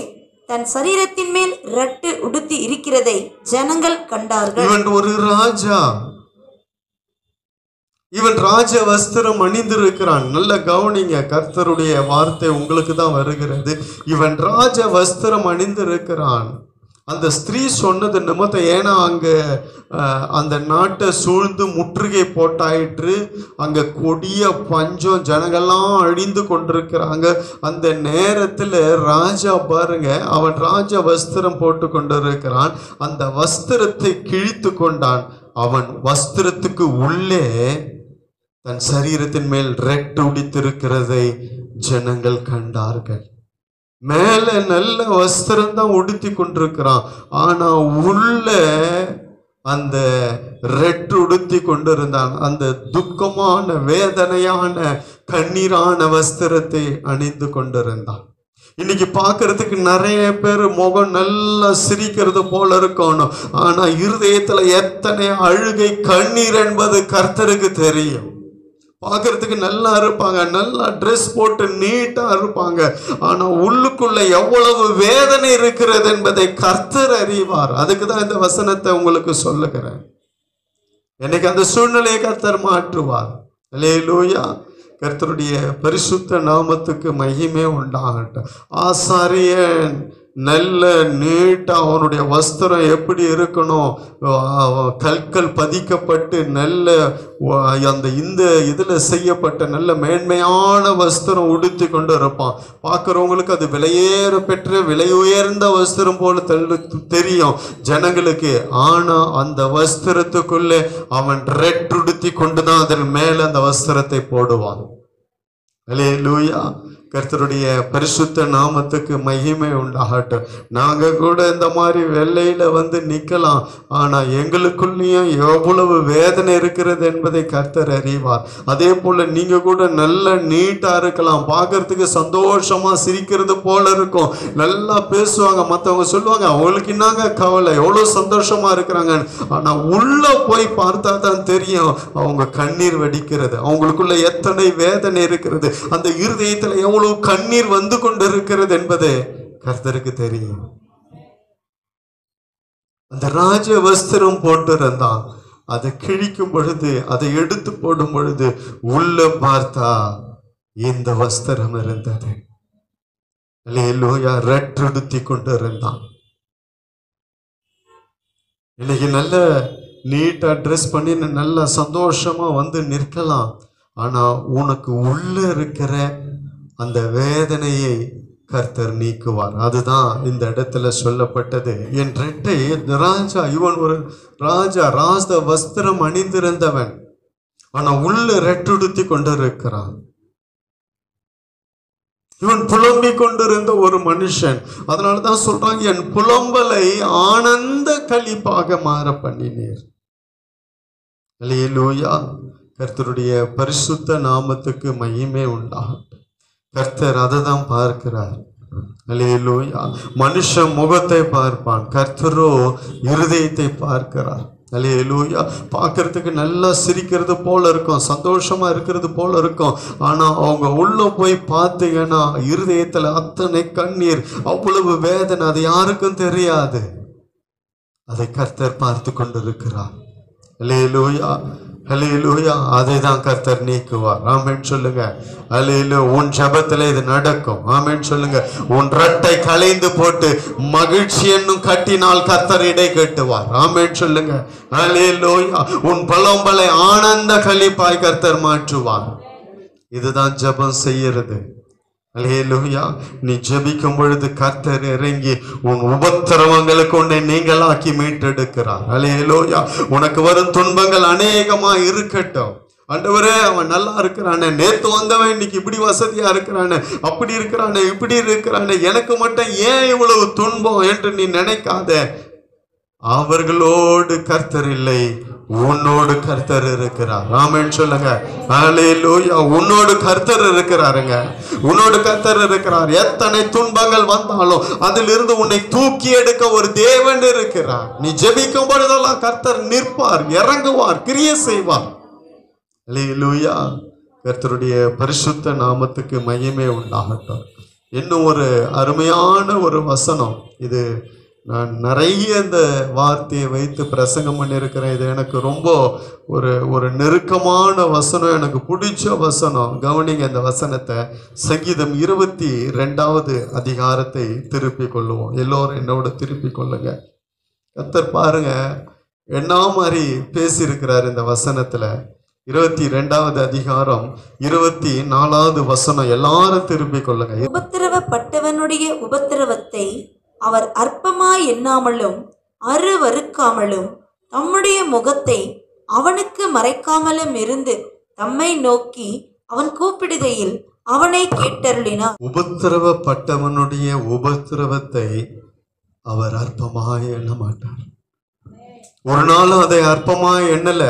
தன் சரீரத்தின் மேல் ரட்டு உடுத்தி இருக்கிறதை ஜனங்கள் கண்டார்கள். இவன் ஒரு ராஜா, இவன் ராஜ வஸ்திரம் அணிந்திருக்கிறான். நல்ல கவனிங்க, கர்த்தருடைய வார்த்தை உங்களுக்கு தான் வருகிறது. இவன் ராஜ வஸ்திரம் அணிந்திருக்கிறான். அந்த ஸ்திரீ சொன்னது நிமித்தம், ஏன்னா அங்க அந்த நாட்டை சூழ்ந்து முற்றுகை போட்டாயிற்று, அங்க கொடிய பஞ்சம், ஜனங்கள்லாம் அழிந்து கொண்டிருக்கிறாங்க. அந்த நேரத்துல ராஜா பாருங்க, அவன் ராஜ வஸ்திரம் போட்டு கொண்டிருக்கிறான். அந்த வஸ்திரத்தை கிழித்து கொண்டான். அவன் வஸ்திரத்துக்கு உள்ளே தன் சரீரத்தின் மேல் ரெட்டு உடித்திருக்கிறதை ஜனங்கள் கண்டார்கள். மேல நல்ல வஸ்திரம் தான் உடுத்தி கொண்டிருக்கிறான், ஆனா உள்ள அந்த ரெட்டு உடுத்தி கொண்டிருந்தான். அந்த துக்கமான, வேதனையான, கண்ணீரான வஸ்திரத்தை அணிந்து கொண்டிருந்தான். இன்னைக்கு பார்க்கறதுக்கு நிறைய பேர் முகம் நல்லா சிரிக்கிறது போல இருக்கணும், ஆனா இருதயத்துல எத்தனை அழுகை, கண்ணீர் என்பது கர்த்தருக்கு தெரியும். பார்க்கறதுக்கு நல்லா இருப்பாங்க, நல்லா ட்ரெஸ் போட்டு நீட்டா இருப்பாங்க, ஆனா உள்ளுக்குள்ள எவ்வளவு வேதனை இருக்கிறது என்பதை கர்த்தர் அறிவார். அதுக்கு தான் இந்த வசனத்தை உங்களுக்கு சொல்லுகிறேன். எனக்கு அந்த சூழ்நிலையை கர்த்தர் மாற்றுவார். அல்லேலூயா. கர்த்தருடைய பரிசுத்த நாமத்துக்கு மகிமை உண்டாகட்டும். ஆசாரியன் நல்ல நீட்டா, அவனுடைய வஸ்திரம் எப்படி இருக்கணும், கற்கள் பதிக்கப்பட்டு நல்ல அந்த இந்த இதுல செய்யப்பட்ட நல்ல மேன்மையான வஸ்திரம் உடுத்தி கொண்டு இருப்பான். பார்க்குறவங்களுக்கு அது விலையேற பெற்ற விலை உயர்ந்த வஸ்திரம் போல தெரியும் ஜனங்களுக்கு. ஆனா அந்த வஸ்திரத்துக்குள்ளே அவன் ரெட் உடுத்தி கொண்டுதான் அதன் மேல அந்த வஸ்திரத்தை போடுவான். அல்லேலூயா. கர்த்தருடைய பரிசுத்த நாமத்துக்கு மகிமை உண்டாகட்டும். நாங்க கூட இந்த மாதிரி வெள்ளையில வந்து நிக்கலாம், ஆனா எங்களுக்குள்ளேயும் எவ்வளவு வேதனை இருக்கிறது என்பதை கர்த்தர் அறிவார். அதே போல நீங்க கூட நல்ல நீட்டா இருக்கலாம், பார்க்கறதுக்கு சந்தோஷமா சிரிக்கிறது போல இருக்கும், நல்லா பேசுவாங்க, மற்றவங்க சொல்லுவாங்க அவங்களுக்கு என்னங்க கவலை, எவ்வளவு சந்தோஷமா இருக்கிறாங்க. ஆனா உள்ள போய் பார்த்தா தான் தெரியும் அவங்க கண்ணீர் வடிக்கிறது, அவங்களுக்குள்ள எத்தனை வேதனை இருக்கிறது, அந்த இருதயத்துல எவ்வளவு கண்ணீர் வந்து கொண்டிருக்கிறது என்பது கர்த்தருக்கு தெரியும். அந்த ராஜ வஸ்திரம் போட்டிருந்தான், அதை கிழிக்கும் பொழுது, அதை எடுத்து போடும் பொழுது உள்ள பார்த்தா இந்த வஸ்திரம் இருந்தது. அல்லேலூயா. ரெட்டெடுத்தி கொண்டு இருந்தான். இன்னைக்கு நல்ல நீட்டா ட்ரெஸ் பண்ணி நல்லா சந்தோஷமா வந்து நிற்கலாம், ஆனா உனக்கு உள்ள இருக்கிற அந்த வேதனையை கர்த்தர் நீக்குவார். அதுதான் இந்த இடத்துல சொல்லப்பட்டது. என் ரெட்டை ராஜா, இவன் ஒரு ராஜா, ராஜ வஸ்திரம் அணிந்திருந்தவன், ஆனா உள்ள ரெட்டுடுத்தி கொண்டிருக்கிறான். இவன் புலம்பிக் கொண்டிருந்த ஒரு மனுஷன். அதனாலதான் சொல்றாங்க, என் புலம்பலை ஆனந்த களிப்பாக மாற பண்ணினீர். அல்லேலூயா. கர்த்தருடைய பரிசுத்த நாமத்துக்கு மகிமை உண்டாகட்டும். கர்த்தர் அதை தான் பார்க்கிறார். அல்லேலூயா. மனுஷன் முகத்தை பார்ப்பான், கர்த்தரோ இருதயத்தை பார்க்கிறார். அல்லேலூயா. பார்க்கறதுக்கு நல்லா சிரிக்கிறது போல இருக்கும், சந்தோஷமா இருக்கிறது போல இருக்கும். ஆனா அவங்க உள்ள போய் பார்த்தீங்கன்னா இருதயத்துல அத்தனை கண்ணீர், அவ்வளவு வேதனை. அது யாருக்கும் தெரியாது. அதை கர்த்தர் பார்த்து கொண்டிருக்கிறார். அல்லேலூயா, அல்லேலூயா. அதை தான் கர்த்தர் நீக்குவார். ஆமென் சொல்லுங்க. அல்லேலூயா. உன் ஜெபத்துல இது நடக்கும். ஆமென் சொல்லுங்க. உன் ரட்டை களைந்து போட்டு மகிழ்ச்சி என்னும் கட்டினால் கர்த்தர் இடை கட்டுவார். ஆமென் சொல்லுங்க. அல்லேலூயா. உன் பலம்பலை ஆனந்த களிப்பாய் கர்த்தர் மாற்றுவார். இதுதான் ஜெபம் செய்யறது. அல்லேலூயா. நீ ஜெபிக்கும் பொழுது கர்த்தர் இறங்கி உன் உபத்திரவங்களுக்கு உன்னை நீங்களாக்கி மீட்டெடுக்கிறார். அல்லேலூயா. உனக்கு வரும் துன்பங்கள் அநேகமா இருக்கட்டும். ஆண்டவரே, அவன் நல்லா இருக்கிறானே, நேத்து வந்தவன் இன்னைக்கு இப்படி வசதியா இருக்கிறானே, அப்படி இருக்கிறானே, இப்படி இருக்கிறானே, எனக்கு மட்டும் ஏன் இவ்வளவு துன்பம் என்று நீ நினைக்காத. அவர்களோடு கர்த்தர் இல்லை, உன்னோடு கர்த்தர் இருக்கிறார். ஆமென் சொல்லுங்க. அல்லேலூயா. உன்னோடு கர்த்தர் இருக்கிறாருங்க. உன்னோடு கர்த்தர் இருக்கிறார். எத்தனை துன்பங்கள் வந்தாலும் அதிலிருந்து உன்னை தூக்கி எடுக்க ஒரு தேவன் இருக்கிறார். நீ ஜெபிக்கும் பொழுதெல்லாம் கர்த்தர் நிற்பார், இறங்குவார், கிரியை செய்வார். அல்லேலூயா. கர்த்தருடைய பரிசுத்த நாமத்துக்கு மகிமை உண்டாகட்டும். இன்னும் ஒரு அருமையான ஒரு வசனம். இது நான் நிறைய இந்த வார்த்தையை வைத்து பிரசங்கம் பண்ணியிருக்கிறேன். இது எனக்கு ரொம்ப ஒரு நெருக்கமான வசனம், எனக்கு பிடிச்ச வசனம். கவனிங்க இந்த வசனத்தை. சங்கீதம் 22வது அதிகாரத்தை திருப்பி கொள்ளுவோம். எல்லோரும் என்னோட திருப்பி கொள்ளுங்க. கர்த்தர் பாருங்க என்ன மாதிரி பேசியிருக்கிறார் இந்த வசனத்துல. 22வது அதிகாரம் 24வது வசனம். எல்லாரும் திருப்பி கொள்ளுங்க. உபத்திரவப்பட்டவனுடைய உபத்திரவத்தை அவர் அற்பமாய் எண்ணாமலும் அருவருக்காமலும் தம்முடைய முகத்தை அவனுக்கு மறைக்காமலும் இருந்து தம்மை நோக்கி அவன் கூப்பிடுகையில் அவனை கேட்டருளினார். உபத்திரவப்பட்டவனுடைய உபத்திரவத்தை அவர் அற்பமாய் எண்ண மாட்டார். ஒரு நாளும் அதை அற்பமாய் எண்ணல.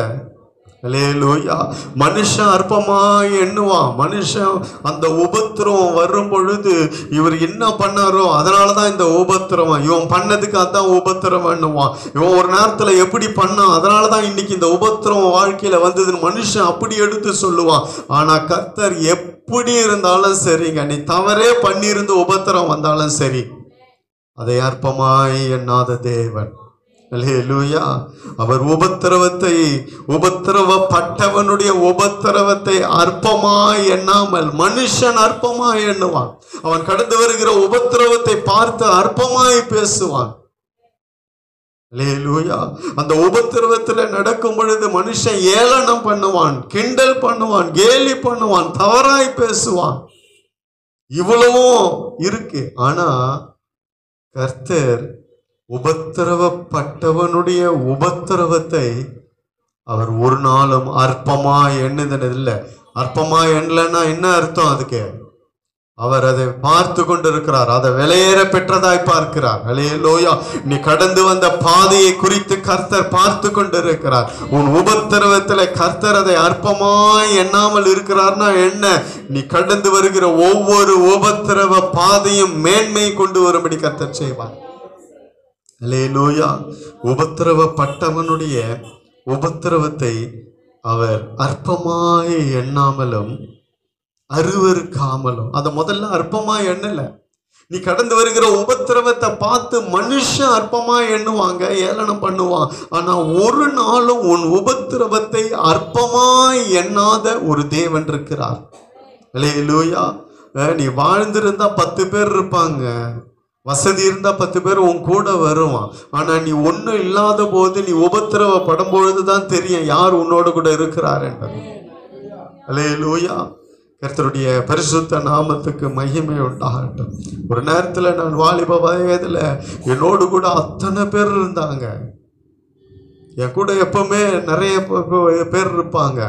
அல்லேலூயா. மனுஷன் அற்பமாய் எண்ணுவான். மனுஷன் அந்த உபத்திரவம் வரும் பொழுது இவர் என்ன பண்ணாரோ அதனாலதான் இந்த உபத்திரவம், இவன் பண்ணதுக்கு அதான் உபத்திரவம் எண்ணுவான். இவன் ஒரு நேரத்துல எப்படி பண்ணான் அதனாலதான் இன்னைக்கு இந்த உபத்திரவம் வாழ்க்கையில வந்ததுன்னு மனுஷன் அப்படி எடுத்து சொல்லுவான். ஆனா கர்த்தர் எப்படி இருந்தாலும் சரிங்க, நீ தவறே பண்ணியிருந்து உபத்திரம் வந்தாலும் சரி, அதை அற்பமாய் எண்ணாத தேவன். அல்லேலூயா. அவர் உபத்திரவப்பட்டவனுடைய உபத்திரவத்தை அற்பமாய் எண்ணாமல், மனுஷன் அற்பமாய் எண்ணுவான். அவன் கடந்து வருகிற உபத்திரவத்தை பார்த்து அற்பமாய் பேசுவான். அல்லேலூயா. அந்த உபத்திரவத்துல நடக்கும் பொழுது மனுஷன் ஏளனம் பண்ணுவான், கிண்டல் பண்ணுவான், கேலி பண்ணுவான், தவறாய் பேசுவான். இவ்வளவும் இருக்கு. ஆனா கர்த்தர் உபத்திரவப்பட்டவனுடைய உபத்திரவத்தை அவர் ஒரு நாளும் அற்பமா எண்ணுதில்லை. அற்பமா எண்ணலன்னா என்ன அர்த்தம்? அதுக்கு அவர் அதை பார்த்து கொண்டிருக்கிறார், அதை விலையேற பெற்றதாய் பார்க்கிறார். அல்லேலூயா. நீ கடந்து வந்த பாதையை குறித்து கர்த்தர் பார்த்து கொண்டிருக்கிறார். உன் உபத்திரவத்துல கர்த்தர் அதை அற்பமாய் எண்ணாமல் இருக்கிறார்னா என்ன? நீ கடந்து வருகிற ஒவ்வொரு உபத்திரவ பாதையும் மேன்மை கொண்டு வரும்படி கர்த்தர் செய்வார். அல்லேலூயா. உபத்திரவப்பட்டவனுடைய உபத்திரவத்தை அவர் அற்பமாய் எண்ணாமலும் அருவருக்காமலும். அதை முதல்ல அற்பமா எண்ணல. நீ கடந்து வருகிற உபத்திரவத்தை பார்த்து மனுஷன் அற்பமா எண்ணுவாங்க, ஏளனம் பண்ணுவான். ஆனா ஒரு நாளும் உன் உபத்திரவத்தை அற்பமாய் எண்ணாத ஒரு தேவன் இருக்கிறார். அல்லேலூயா. நீ வாழ்ந்திருந்தா 10 பேர் இருப்பாங்க, வசதி இருந்தா 10 பேர் உன் கூட வருவான். ஆனா நீ ஒன்றும் இல்லாத போது, நீ உபத்திரவப்படும் பொழுதுதான் தெரியும் யார் உன்னோடு கூட இருக்கிறார் என்றது. அல்லேலூயா. கர்த்தருடைய பரிசுத்த நாமத்துக்கு மகிமை உண்டாகட்டும். ஒரு நேரத்துல நான் வாலிப வயதுல என்னோடு கூட அத்தனை பேர் இருந்தாங்க. என் கூட எப்பவுமே நிறைய பேர் இருப்பாங்க.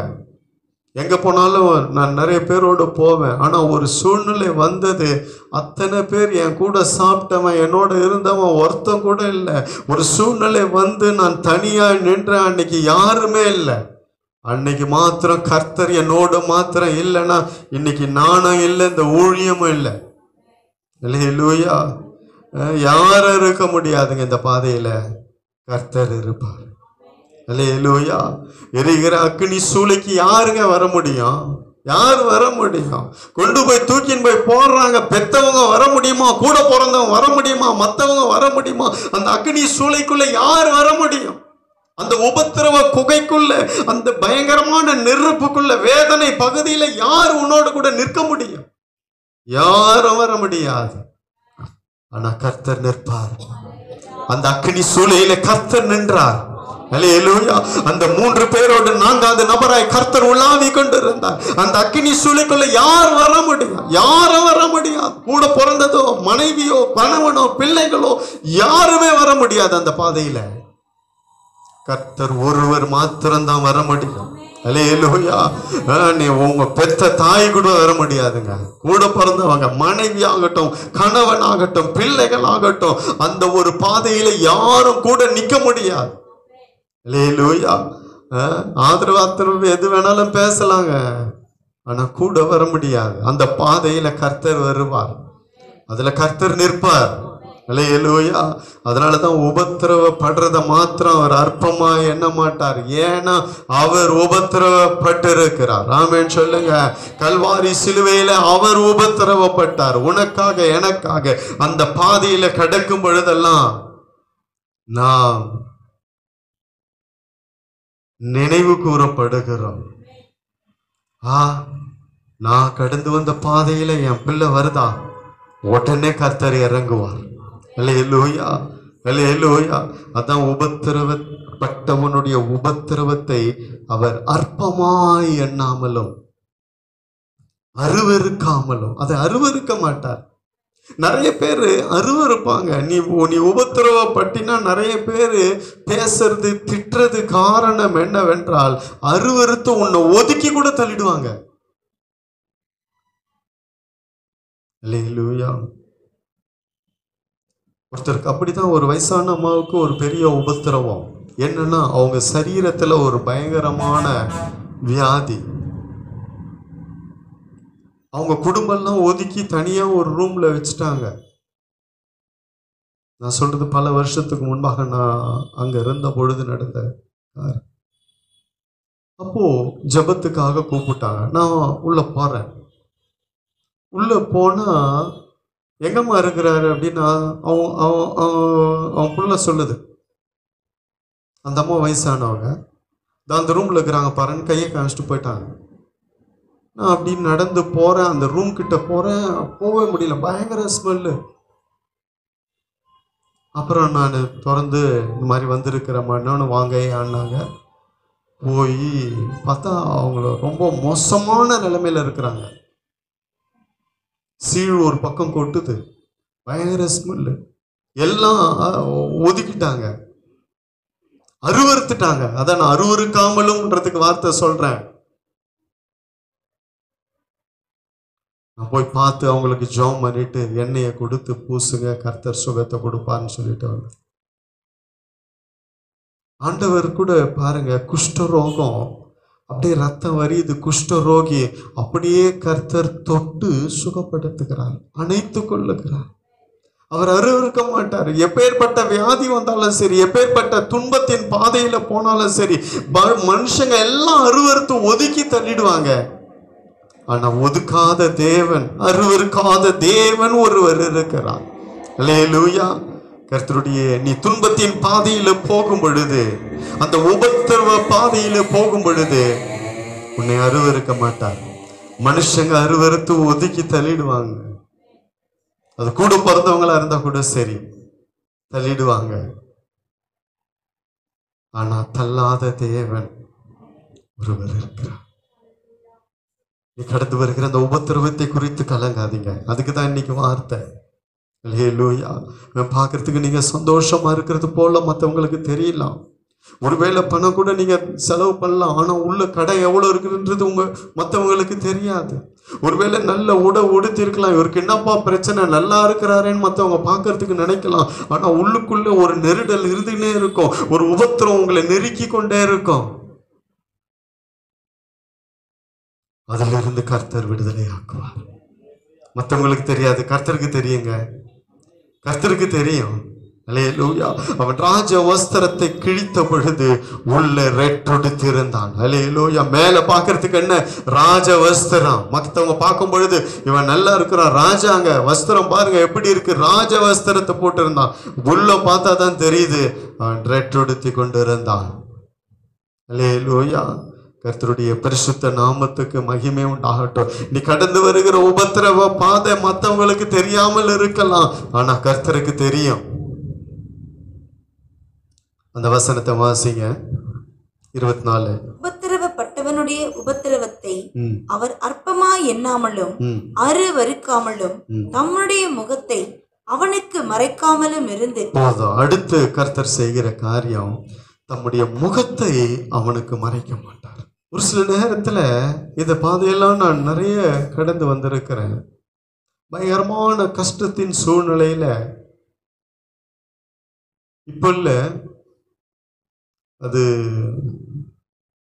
எங்கே போனாலும் நான் நிறைய பேரோடு போவேன். ஆனால் ஒரு சூழ்நிலை வந்தது, அத்தனை பேர் என் கூட சாப்பிட்டவன், என்னோட இருந்தவன் ஒருத்தன் கூட இல்லை. ஒரு சூழ்நிலை வந்து நான் தனியாக நின்றேன். அன்னைக்கு யாருமே இல்லை. அன்னைக்கு மாத்திரம் கர்த்தர் என்னோட மாத்திரம் இல்லைன்னா இன்னைக்கு நானும் இல்லை, இந்த ஊழியமும் இல்லை. அல்லேலூயா. யாரும் இருக்க முடியாதுங்க இந்த பாதையில, கர்த்தர் இருப்பார். அல்லேலூயா. எரிகிற அக்கினி சூளைக்கு யாருங்க வர முடியும்? யார் வர முடியும்? கொண்டு போய் தூக்கின்னு போய் போடுறாங்க. பெத்தவங்க வர முடியுமா? கூட பிறந்தவங்க வர முடியுமா? மற்றவங்க வர முடியுமா? அந்த அக்கினி சூளைக்குள்ள யார் வர முடியும்? அந்த உபத்திரவ குகைக்குள்ள, அந்த பயங்கரமான நெருப்புக்குள்ள, வேதனை பகுதியில யார் உன்னோடு கூட நிற்க முடியும்? யாரும் வர முடியாது. ஆனா கர்த்தர் நிற்பார். அந்த அக்கினி சூளையில கர்த்தர் நின்றார். அல்லேலூயா. அந்த 3 பேரோடு 4வது நபராய் கர்த்தர் உலாவி கொண்டிருந்தார். அந்த அக்கினி சூளைக்குள்ள யார் வர முடியும்? யாரும் வர முடியாது. கூட பிறந்ததோ, மனைவியோ, கணவனோ, பிள்ளைகளோ யாருமே வர முடியாது. அந்த பாதையில கர்த்தர் ஒருவர் மாத்திரம்தான் வர முடியும். அல்லேலூயா. நீ உங்க பெத்த தாய் கூட வர முடியாதுங்க. கூட பிறந்தவங்க, மனைவி ஆகட்டும், கணவன் ஆகட்டும், பிள்ளைகள் ஆகட்டும், அந்த ஒரு பாதையில யாரும் கூட நிக்க முடியாது. அல்லேலூயா. ஆதரவு எது வேணாலும் பேசலாங்க, ஆனா கூட வர முடியாது. அந்த பாதையில கர்த்தர் வருவார், அதுல கர்த்தர் நிற்பார். அல்லேலூயா. அதனாலதான் உபத்திரவப்படுறத மாத்திரம் அவர் அற்பமா எண்ண மாட்டார். ஏன்னா அவர் உபத்திரவப்பட்டு இருக்கிறார். ஆமென் சொல்லுங்க. கல்வாரி சிலுவையில அவர் உபத்திரவப்பட்டார் உனக்காக, எனக்காக. அந்த பாதையில கடக்கும் பொழுதெல்லாம் நாம் நினைவு கூறப்படுகிறோம். நான் கடந்து வந்த பாதையில என் பிள்ளை வருதா, உடனே கர்த்தர் இறங்குவார். அல்லேலூயா. அல்லேலூயா. அதான் உபத்திரவப்பட்டவனுடைய உபத்திரவத்தை அவர் அற்பமாய் எண்ணாமலும் அருவருக்காமலும், அதை அருவருக்க மாட்டார். நிறைய பேர் அருவருப்பாங்க. நீ உபத்திரவப்பட்டினா நிறைய பேர் பேசுறது, திட்டுறது காரணம் என்னவென்றால் அருவருத்து உன்னை ஒதுக்கி கூட தள்ளிடுவாங்க. அல்லேலூயா. ஒருத்தருக்கு அப்படிதான் ஒரு வயசான அம்மாவுக்கு ஒரு பெரிய உபத்திரவம். என்னன்னா அவங்க சரீரத்துல ஒரு பயங்கரமான வியாதி. அவங்க குடும்பம்லாம் ஒதுக்கி தனியா ஒரு ரூம்ல வச்சுட்டாங்க. நான் சொல்றது பல வருஷத்துக்கு முன்பாக நான் அங்க இருந்த பொழுது நடந்த. அப்போ ஜெபத்துக்காக கூப்பிட்டாங்க. நான் உள்ள போறேன். உள்ள போனா எங்கம்மா இருக்கிறாரு அப்படின்னா அவன் புள்ள சொல்லுது. அந்த அம்மா வயசானவங்க அந்த ரூம்ல இருக்கிறாங்க பாருன்னு கையை காமிச்சிட்டு போயிட்டாங்க. நான் அப்படின்னு நடந்து போறேன், அந்த ரூம் கிட்ட போறேன், போகவே முடியல, பயங்கர ஸ்மெல்லு. அப்புறம் நான் திறந்து இந்த மாதிரி வந்திருக்கிறேம்மா, இன்னொன்று வாங்க ஆனாங்க. போய் பார்த்தா அவங்கள ரொம்ப மோசமான நிலைமையில இருக்கிறாங்க. சீழ் ஒரு பக்கம் கொட்டுது, பயங்கர ஸ்மெல்லு. எல்லாம் ஒதுக்கிட்டாங்க, அருவறுத்துட்டாங்க. அதான் நான் அருவருக்காமலும்ன்றதுக்கு வார்த்தை சொல்றேன். நான் போய் பார்த்து அவங்களுக்கு ஜெபம் பண்ணிட்டு எண்ணெயை கொடுத்து பூசுங்க, கர்த்தர் சுகத்தை கொடுப்பார்னு சொல்லிட்டு வந்து. ஆண்டவர் கூட பாருங்க, குஷ்டரோகம் அப்படியே ரத்தம் வரியுது, குஷ்டரோகி அப்படியே கர்த்தர் தொட்டு சுகப்படுத்துகிறார், அணைத்து கொள்ளுகிறார். அவர் அருவருக்க மாட்டார். எப்பேற்பட்ட வியாதி வந்தாலும் சரி, எப்பேற்பட்ட துன்பத்தின் பாதையில போனாலும் சரி, மனுஷங்க எல்லாம் அருவருத்து ஒதுக்கி தள்ளிடுவாங்க. ஆனா ஒதுக்காத தேவன், அருவருக்காத தேவன் ஒருவர் இருக்கிறார். அல்லேலூயா. கர்த்தருடைய நீ துன்பத்தின் பாதையில போகும் பொழுது, அந்த உபத்திரவ பாதையில போகும் பொழுது உன்னை அருவருக்க மாட்டார். மனுஷங்க அருவருத்து ஒதுக்கி தள்ளிடுவாங்க. அது கூட பிறந்தவங்களா இருந்தா கூட சரி, தள்ளிடுவாங்க. ஆனா தள்ளாத தேவன் ஒருவர் இருக்கிறார். நீ கடந்து வருகிற அந்த உபத்திரவத்தை குறித்து கலங்காதீங்க. அதுக்குதான் இன்னைக்கு வார்த்தை. அல்லேலூயா. பார்க்கறதுக்கு நீங்க சந்தோஷமா இருக்கிறது போல மற்றவங்களுக்கு தெரியலாம். ஒருவேளை பணம் கூட நீங்க செலவு பண்ணலாம், ஆனா உள்ள கடை எவ்வளவு இருக்குன்றது மற்றவங்களுக்கு தெரியாது. ஒருவேளை நல்ல உடுத்தி இருக்கலாம், இவருக்கு என்னப்பா பிரச்சனை, நல்லா இருக்கிறாரேன்னு மற்றவங்க பார்க்கறதுக்கு நினைக்கலாம். ஆனா உள்ளுக்குள்ள ஒரு நெருடல் இருந்துன்னே இருக்கும், ஒரு உபத்திரம் உங்களை நெருக்கி கொண்டே இருக்கும். அதிலிருந்து கர்த்தர் விடுதலை ஆக்குவார். மற்றவங்களுக்கு தெரியாது, கர்த்தருக்கு தெரியுங்க. கர்த்தருக்கு தெரியும். அல்லேலூயா. அவன் ராஜ வஸ்திரத்தை கிழித்த பொழுது உள்ள ரெட்டொடுத்திருந்தான். அல்லேலூயா. மேல பாக்குறதுக்கு என்ன ராஜ வஸ்திரம், மத்தவங்க பார்க்கும் பொழுது இவன் நல்லா இருக்கிறான், ராஜாங்க வஸ்திரம் பாருங்க எப்படி இருக்கு, ராஜ வஸ்திரத்தை போட்டு இருந்தான். உள்ள பார்த்தா தான் தெரியுது அவன் ரெட்டொடுத்தி கொண்டு இருந்தான். அல்லேலூயா. கர்த்தருடைய பரிசுத்த நாமத்துக்கு மகிமை உண்டாகட்டும். நீ கடந்து வருகிற உபத்திரவ பாதை மற்றவங்களுக்கு தெரியாமல் இருக்கலாம், ஆனா கர்த்தருக்கு தெரியும். அந்த வசனத்தை வாசிங்க. 24. உபத்திரவப்பட்டவனுடைய உபத்திரவத்தை அவர் அற்பமாய் எண்ணாமலும் அருவருக்காமலும் தம்முடைய முகத்தை அவனுக்கு மறைக்காமலும் இருந்து. அடுத்து கர்த்தர் செய்கிற காரியம், தம்முடைய முகத்தை அவனுக்கு மறைக்க மாட்டார். ஒரு சில நேரத்துல இந்த பாதையெல்லாம் நான் நிறைய கடந்து வந்திருக்கிறேன். பயங்கரமான கஷ்டத்தின் சூழ்நிலையில இப்ப இல்ல, அது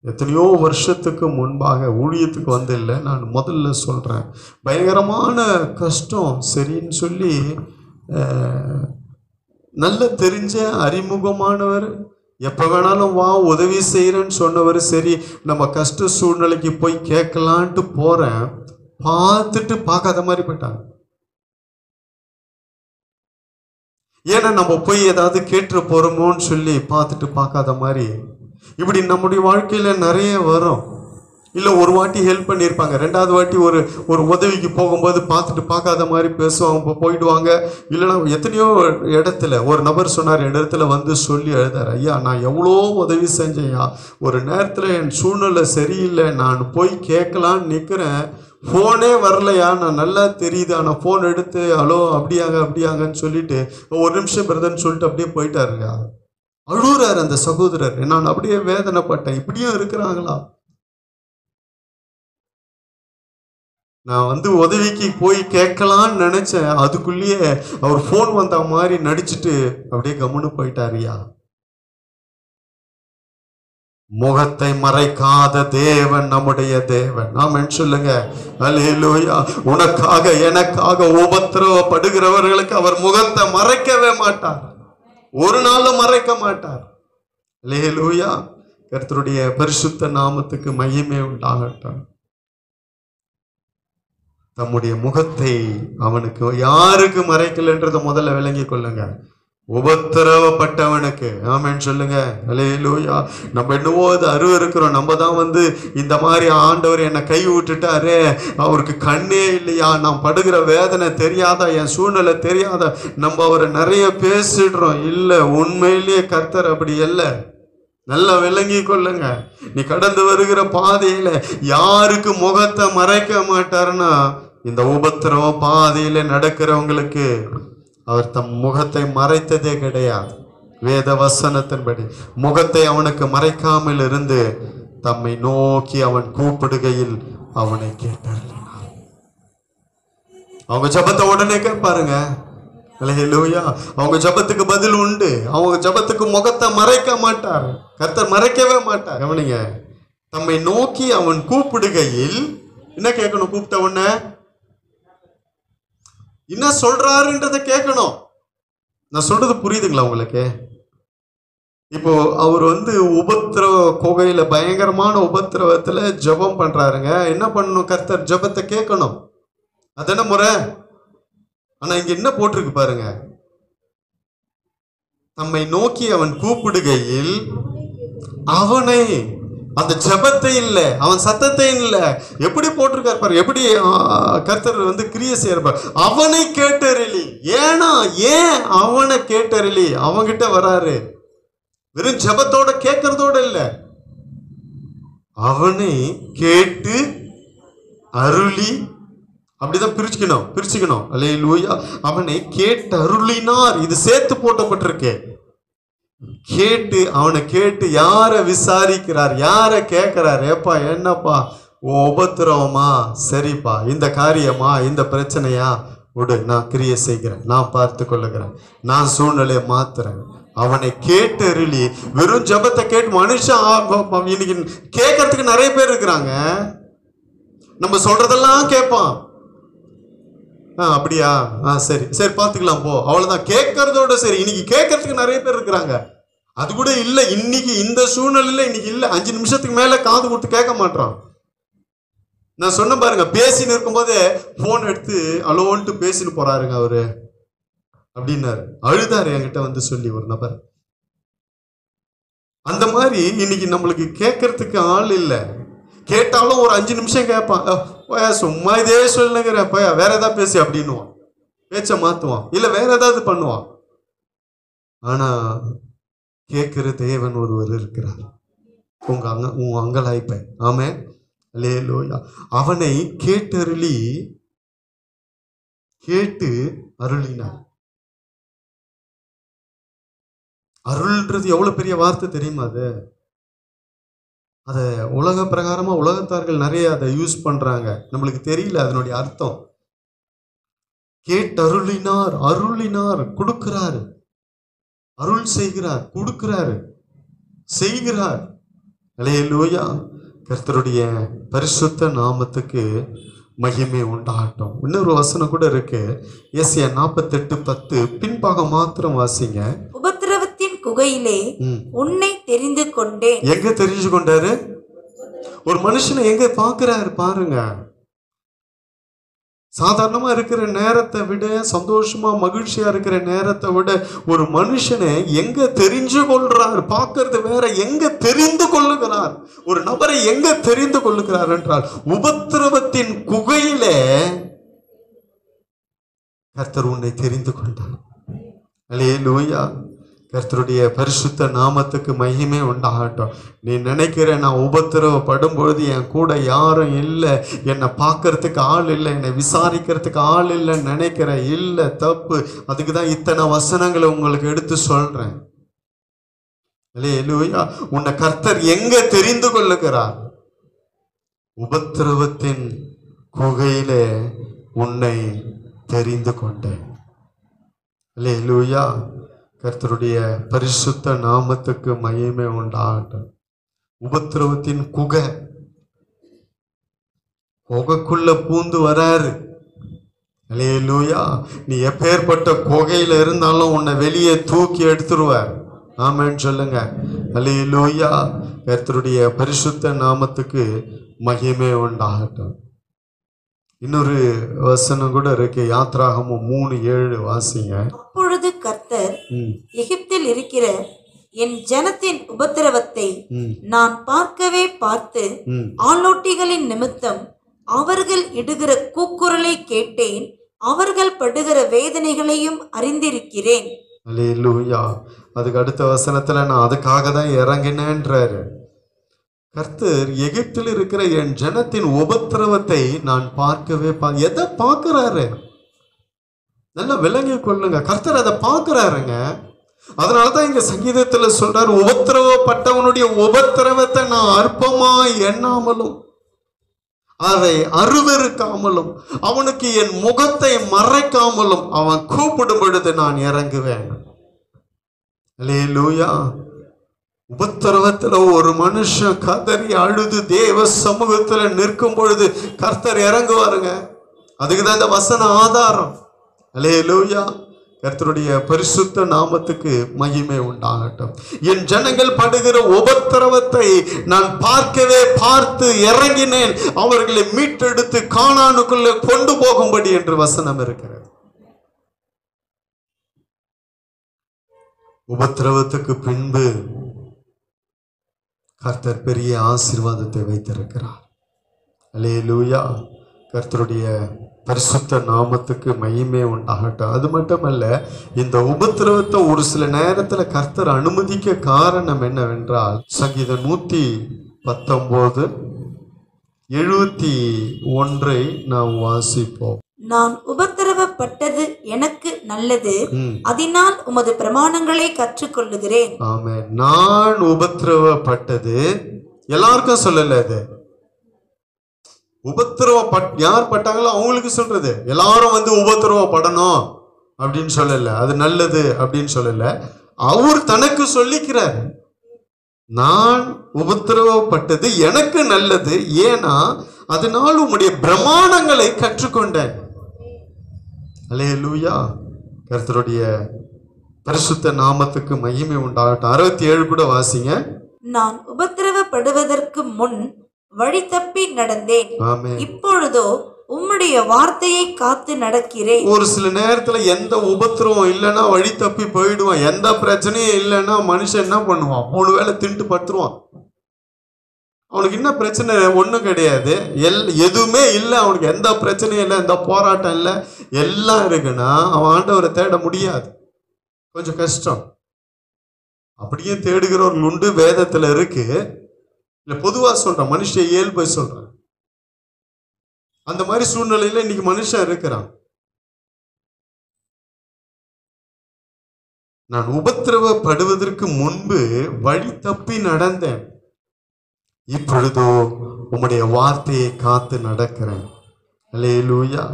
எத்தனையோ வருஷத்துக்கு முன்பாக ஊழியத்துக்கு வந்து இல்லை, நான் முதல்ல சொல்றேன். பயங்கரமான கஷ்டம். சரின்னு சொல்லி நல்ல தெரிஞ்ச அறிமுகமானவர், எப்போ வேணாலும் வா உதவி செய்கிறேன்னு சொன்னவர், சரி நம்ம கஷ்ட சூழ்நிலைக்கு போய் கேட்கலான்ட்டு போகிறேன். பார்த்துட்டு பார்க்காத மாதிரி போயிட்டாங்க. ஏன்னா நம்ம போய் ஏதாவது கேட்டு போகிறோமோன்னு சொல்லி பார்த்துட்டு பார்க்காத மாதிரி. இப்படி நம்முடைய வாழ்க்கையில் நிறைய வரும். இல்லை ஒரு வாட்டி ஹெல்ப் பண்ணியிருப்பாங்க, ரெண்டாவது வாட்டி ஒரு உதவிக்கு போகும்போது பார்த்துட்டு பார்க்காத மாதிரி பேசுவாங்க, போயிடுவாங்க. இல்லைன்னா எத்தனையோ இடத்துல ஒரு நபர் சொன்னார், இடத்துல வந்து சொல்லி எழுதார், ஐயா நான் எவ்வளோ உதவி செஞ்சேன்யா, ஒரு நேரத்தில் என் சூழ்நிலை சரியில்லை, நான் போய் கேட்கலான்னு நிற்கிறேன், ஃபோனே வரலையா, நான் நல்லா தெரியுது, ஆனால் ஃபோன் எடுத்து ஹலோ அப்படியாங்கன்னு சொல்லிட்டு ஒரு நிமிஷம் பிரதர்ன்னு சொல்லிட்டு அப்படியே போயிட்டாருங்க. அழுறாரு அந்த சகோதரர். நான் அப்படியே வேதனைப்பட்டேன், இப்படியும் இருக்கிறாங்களா. நான் வந்து உதவிக்கு போய் கேட்கலான்னு நினைச்சேன், அதுக்குள்ளேயே அவர் ஃபோன் வந்த மாதிரி நடிச்சுட்டு அப்படியே கம்முன்னு போயிட்டாரியா. முகத்தை மறைக்காத தேவன் நம்முடைய தேவன். ஆமென் சொல்லுங்க. அல்லேலூயா. உனக்காக எனக்காக உபத்திரவப்படுகிறவர்களுக்கு அவர் முகத்தை மறைக்கவே மாட்டார், ஒரு நாளும் மறைக்க மாட்டார். அல்லேலூயா. கர்த்தருடைய பரிசுத்த நாமத்துக்கு மகிமை உண்டாகட்டும். தம்முடைய முகத்தை அவனுக்கு யாருக்கு மறைக்கலன்றத முதல்ல விளங்கி கொள்ளுங்க. உபத்திரவப்பட்டவனுக்கு. ஆமென் சொல்லுங்க. அல்லேலூயா. நம்ம என்னவோ அது இருக்கிறோம், நம்ம தான் வந்து இந்த மாதிரி ஆண்டவர் என்னை கை விட்டுட்டாரு, அவருக்கு கண்ணே இல்லையா, நான் படுகிற வேதனை தெரியாதா, என் சூழ்நிலை தெரியாதா, நம்ம அவரை நிறைய பேசிடுறோம். இல்லை, உண்மையிலேயே கர்த்தர் அப்படி இல்லை. நல்லா விளங்கி கொள்ளுங்க. நீ கடந்து வருகிற பாதையில யாருக்கு முகத்தை மறைக்க மாட்டாருன்னா, இந்த உபத்திரவ பாதையில நடக்கிறவங்களுக்கு அவர் தம் முகத்தை மறைத்ததே கிடையாது. வேத வசனத்தின்படி முகத்தை அவனுக்கு மறைக்காமல் இருந்து தம்மை நோக்கி அவன் கூப்பிடுகையில் அவனை கேட்டார். அவங்க ஜபத்தை உடனே கேட்பாருங்க. அல்லேலூயா. அவங்க ஜபத்துக்கு பதில் உண்டு. அவங்க ஜபத்துக்கு முகத்தை மறைக்க மாட்டார், கர்த்தர் மறைக்கவே மாட்டார். கவனிங்க. தம்மை நோக்கி அவன் கூப்பிடுகையில் என்ன கேட்கணும்? கூப்பிட்ட உடனே என்ன சொல்றாருன்றத கேட்கணும். நான் சொல்றது புரியுதுங்களா உங்களுக்கு? இப்போ அவர் வந்து உபத்திரவ குகையில பயங்கரமான உபத்திரவத்துல ஜபம் பண்றாருங்க. என்ன பண்ணணும்? கர்த்தர் ஜபத்தை கேட்கணும், அதான முறை. ஆனா இங்க என்ன போட்டிருக்கு பாருங்க, தம்மை நோக்கி அவன் கூப்பிடுகையில் அவனை, அந்த ஜபத்தை இல்லை, அவன் சத்தத்தை இல்லை, எப்படி போட்டிருக்காரு பாரு, எப்படி கர்த்தர் வந்து கிரியை செய்யறார். அவனை கேட்டறிலி. ஏன்னா ஏன் அவனை கேட்டறிலி? அவன்கிட்ட வராரு, வெறும் ஜபத்தோட கேட்கறதோட இல்லை, அவனை கேட்டு அருளி, அப்படிதான் பிரிச்சுக்கணும். அல்லேலூயா. அவனை கேட்டு அருளினார். இது சேர்த்து போட்டப்பட்டிருக்கு. கேட்டு, அவனை கேட்டு யாரை விசாரிக்கிறார், யாரை கேட்கிறார்? ஏப்பா என்னப்பா உபத்திரவமா? சரிப்பா, இந்த காரியமா, இந்த பிரச்சனையா? விடு, நான் கிரியை செய்கிறேன், நான் பார்த்து கொள்ளுகிறேன், நான் சூழ்நிலையை மாத்துறேன். அவனை கேட்டு அருளி. வெறும் ஜபத்தை கேட்டு மனுஷன் இன்னைக்கு கேட்கறதுக்கு நிறைய பேர் இருக்கிறாங்க. நம்ம சொல்றதெல்லாம் கேட்பான். அப்படியா, சரி சரி பார்த்துக்கலாம் போ, அவ்வளவுதான். கேட்கறதோட சரி. இன்னைக்கு கேட்கறதுக்கு நிறைய பேர் இருக்கிறாங்க. அது கூட இல்லை இன்னைக்கு இந்த சூழ்நிலையில. இன்னைக்கு இல்லை, 5 நிமிஷத்துக்கு மேல காது கொடுத்து கேட்க மாட்டான். நான் சொன்ன பாருங்க, பேசின்னு இருக்கும்போதே போன் எடுத்து அலோன்ட்டு பேசின்னு போறாருங்க அவரு அப்படின்னாரு. அழுதாரு என்கிட்ட வந்து சொல்லி ஒரு நபர். அந்த மாதிரி இன்னைக்கு நம்மளுக்கு கேட்கறதுக்கு ஆள் இல்லை. கேட்டாலும் ஒரு 5 நிமிஷம் கேட்பான். சும்மா இதே சொல்லுங்கிற வேற ஏதாவது பேசி அப்படின்னுவான், பேச்ச மாத்துவான், இல்ல வேற ஏதாவது பண்ணுவான். ஆனா கேட்கிற தேவன் ஒருவர் இருக்கிறார், உன் அங்கலாய்ப்ப. ஆமே, அல்லேலூயா. அவனை கேட்டு அருளினார். அருள்ன்றது எவ்வளவு பெரிய வார்த்தை தெரியுமா? அதை உலக பிரகாரமா உலகத்தார்கள் நிறைய அதை யூஸ் பண்றாங்க, நம்மளுக்கு தெரியல அதனுடைய அர்த்தம். கேட்டருளினார், அருளினார், கொடுக்கிறாரு, அருள் செய்கிறார், கொடுக்கிறாரு, செய்கிறார். அல்லேலூயா. கர்த்தருடைய பரிசுத்த நாமத்துக்கு மகிமை உண்டாகட்டும். இன்னொரு வசனம் கூட இருக்கு, ஏசாயா 48:10 பின்பாகம் மாத்திரம் வாசிங்க. உபத்திரவத்தின் குகையிலே உன்னை தெரிந்து கொண்டேன். எங்க தெரிஞ்சு கொண்டாரு? ஒரு மனுஷனை எங்க பாக்குறாரு பாருங்க. சாதாரணமா இருக்கிற நேரத்தை விட, சந்தோஷமா மகிழ்ச்சியா இருக்கிற நேரத்தை விட ஒரு மனுஷனை எங்க தெரிஞ்சு கொள்றார்? பார்க்கறது வேற, எங்க தெரிந்து கொள்ளுகிறார்? ஒரு நபரை எங்க தெரிந்து கொள்ளுகிறார் என்றால் உபத்திரவத்தின் குகையிலே கர்த்தர் உன்னை தெரிந்து கொண்டார். அல்லேலூயா. கர்த்தருடைய பரிசுத்த நாமத்துக்கு மகிமை உண்டாகட்டும். நீ நினைக்கிற, நான் உபத்திரவப்படும் பொழுது என் கூட யாரும் இல்லை, என்னை பார்க்கறதுக்கு ஆள் இல்லை, என்னை விசாரிக்கிறதுக்கு ஆள் இல்லைன்னு நினைக்கிற, இல்லை, தப்பு. அதுக்கு தான் இத்தனை வசனங்களை உங்களுக்கு எடுத்து சொல்றேன். அல்லேலூயா. உன்னை கர்த்தர் எங்க தெரிந்து கொள்ளுகிறார்? உபத்திரவத்தின் குகையிலே உன்னை தெரிந்து கொண்டேன். அல்லேலூயா. கர்த்தருடைய பரிசுத்த நாமத்துக்கு மகிமை உண்டாகட்டும். உபத்திரவத்தின் குகைக்குள்ள பூந்து வராரு. அல்லேலூயா. நீ எப்பேற்பட்ட குகையில இருந்தாலும் உன்னை வெளியே தூக்கி எடுத்துருவார். ஆமென் சொல்லுங்க. அல்லேலூயா. கர்த்தருடைய பரிசுத்த நாமத்துக்கு மகிமை உண்டாகட்டும். இன்னொரு வசனம் கூட இருக்கு, யாத்ராகமம் 3:7 வாசிங்க. அப்பொழுது கர்த்தர் எகிப்தில் இருக்கிற என் ஜனத்தின் உபத்திரவத்தை நான் பார்க்கவே பார்த்து ஆளோட்டிகளின் நிமித்தம் அவர்கள் இடுகிற கூக்குரலை கேட்டேன், அவர்கள் படுகிற வேதனைகளையும் அறிந்திருக்கிறேன். அல்லேலூயா. அதுக்கு அடுத்த வசனத்துல நான் அதுக்காக தான் இறங்கினேன்றாரு. கர்த்தர் எகிப்தில் இருக்கிற என் ஜனத்தின் உபத்திரவத்தை நான் பார்க்கவே எதை பார்க்கிறாரு? நல்லா விளங்கி கொள்ளுங்க. கர்த்தர் அதை பார்க்கிறாருங்க. அதனாலதான் இங்க சங்கீதத்துல சொல்றாரு, உபத்திரவப்பட்டவனுடைய உபத்திரவத்தை நான் அற்பமா எண்ணாமலும் அதை அருவருக்காமலும் அவனுக்கு என் முகத்தை மறைக்காமலும் அவன் கூப்பிடும் பொழுது நான் இறங்குவேன். அல்லேலூயா. உபத்திரவத்துல ஒரு மனுஷன் கதறி அழுது தேவ சமூகத்துல நிற்கும் பொழுது கர்த்தர் இறங்குவாருங்க. அதுக்குதான் இந்த வசன ஆதாரம். அல்லேலூயா. கர்த்தருடைய பரிசுத்த நாமத்துக்கு மகிமை உண்டாகட்டும். என் ஜனங்கள் படுகிற உபத்திரவத்தை நான் பார்க்கவே பார்த்து இறங்கினேன், அவர்களை மீட்டெடுத்து கானானுக்குள்ள கொண்டு போகும்படி என்று வசனம் இருக்கிறது. உபத்திரவத்துக்கு பின்பு கர்த்தர் பெரிய ஆசீர்வாதத்தை வைத்திருக்கிறார். அல்லேலூயா. கர்த்தருடைய பரிசுத்த நாமத்துக்கு மகிமை உண்டாகட்டும். அது மட்டுமல்ல, இந்த உபத்திரவத்தை ஒரு சில நேரத்துல கர்த்தர் அனுமதிக்க காரணம் என்னவென்றால், சங்கீதம் 119:71 நாம் வாசிப்போம். நான் உபத்திரவப்பட்டது எனக்கு நல்லது, அதனால் உமது பிரமாணங்களை கற்றுக்கொள்ளுகிறேன். ஆமென். நான் உபத்திரவப்பட்டது, எல்லாருக்கும் சொல்லல. அது யார் பட்டாங்களோ அவங்களுக்கு சொல்றது. எல்லாரும் வந்து உபத்திரவப்படணும் அப்படின்னு சொல்லல, அது நல்லது அப்படின்னு சொல்லல. அவர் தனக்கு சொல்லிக்கிறார், நான் உபத்திரவப்பட்டது எனக்கு நல்லது, ஏன்னா அதனால் உம்முடைய பிரமாணங்களை கற்றுக்கொண்டேன். அல்லேலூயா. கர்த்தருடைய பரிசுத்த நாமத்துக்கு மகிமை உண்டாகட்டும். 67 கூட வாசிங்க. நான் உபத்திரவப்படுவதற்கு முன் வழி தப்பி நடந்தேன், ஆமென். இப்பொழுதோ உம்முடைய வார்த்தையை காத்து நடக்கிறேன். ஒரு சில நேரத்துல எந்த உபத்திரவம் இல்லைன்னா வழி தப்பி போயிடுவான். எந்த பிரச்சனையும் இல்லைன்னா மனுஷன் என்ன பண்ணுவான்? 3 வேளை தின்ட்டு படுத்துருவான். அவனுக்கு என்ன பிரச்சனை? ஒன்றும் கிடையாது. எதுவுமே இல்லை, அவனுக்கு எந்த பிரச்சனையும் இல்லை, எந்த போராட்டம் இல்லை, எல்லாம் இருக்குன்னா அவன் ஆண்டவரை தேட முடியாது. கொஞ்சம் கஷ்டம். அப்படியே தேடுகிறவர்கள் உண்டு, வேதத்துல இருக்கு. இல்லை பொதுவா சொல்றேன், மனுஷ இயல்பை சொல்றேன். அந்த மாதிரி சூழ்நிலையில இன்னைக்கு மனுஷன் இருக்கிறான். நான் உபத்திரவப்படுவதற்கு முன்பு வழி தப்பி நடந்தேன், இப்பொழுதோ உம்முடைய வார்த்தையை காத்து நடக்கிறேன். அல்லேலூயா.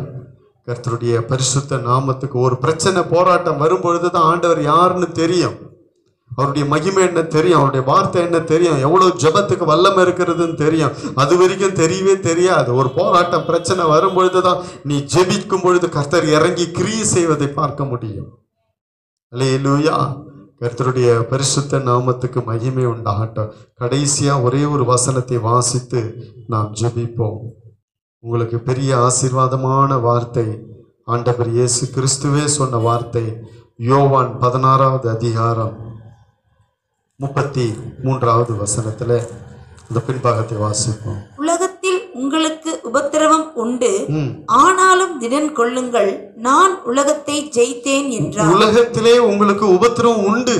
கர்த்தருடைய பரிசுத்த நாமத்துக்கு. ஒரு பிரச்சனை போராட்டம் வரும்பொழுதுதான் ஆண்டவர் யாருன்னு தெரியும், அவருடைய மகிமை என்ன தெரியும், அவருடைய வார்த்தை என்ன தெரியும், எவ்வளவு ஜெபத்துக்கு வல்லமை இருக்கிறதுன்னு தெரியும். அது வரைக்கும் தெரியவே தெரியாது. ஒரு போராட்டம் பிரச்சனை வரும்பொழுதுதான் நீ ஜெபிக்கும் பொழுது கர்த்தர் இறங்கி கிரியை செய்வதை பார்க்க முடியும். அல்லேலூயா. கர்த்தருடைய பரிசுத்த நாமத்துக்கு மகிமை உண்டாகட்டும். கடைசியா ஒரே ஒரு வசனத்தை வாசித்து நாம் ஜெபிப்போம். உங்களுக்கு பெரிய ஆசீர்வாதமான வார்த்தை, ஆண்டவர் இயேசு கிறிஸ்துவே சொன்ன வார்த்தை. யோவான் 16வது அதிகாரம் 33வது வசனத்துல இந்த பின்பாகத்தை வாசிப்போம். உலகத்தில் உங்களுக்கு உபத்திரவம் உண்டு, ஆனாலும் திடன் கொள்ளுங்கள், நான் உலகத்தை ஜெயித்தேன் என்றார். உலகத்திலே உங்களுக்கு உபத்திரவம் உண்டு,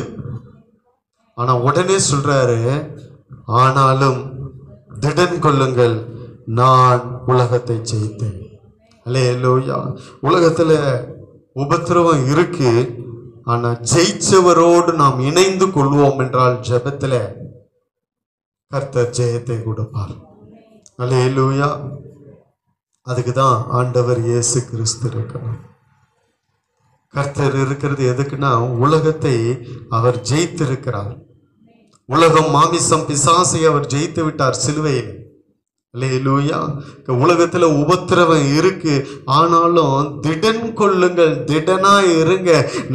ஆனா உடனே சொல்றாரு, ஆனாலும் திடன் கொள்ளுங்கள், நான் உலகத்தை ஜெயித்தேன். அல்லேலூயா. உலகத்துல உபத்திரவம் இருக்கு, ஆனா ஜெயிச்சவரோடு நாம் இணைந்து கொள்வோம் என்றால் ஜெபத்துல கர்த்தர் ஜெயத்தை கொடுப்பார். அல்லேலூயா. அதுக்குதான் ஆண்டவர் இயேசு கிறிஸ்து இருக்கிறார். கர்த்தர் இருக்கிறது எதுக்குன்னா, உலகத்தை அவர் ஜெயித்திருக்கிறார். உலகம், மாமிசம், பிசாசை அவர் ஜெயித்து விட்டார் சிலுவையில். அல்லேலூயா. உலகத்துல உபத்திரவம் இருக்கு, ஆனாலும் திடன் கொள்ளுங்கள், திடனா இருங்க,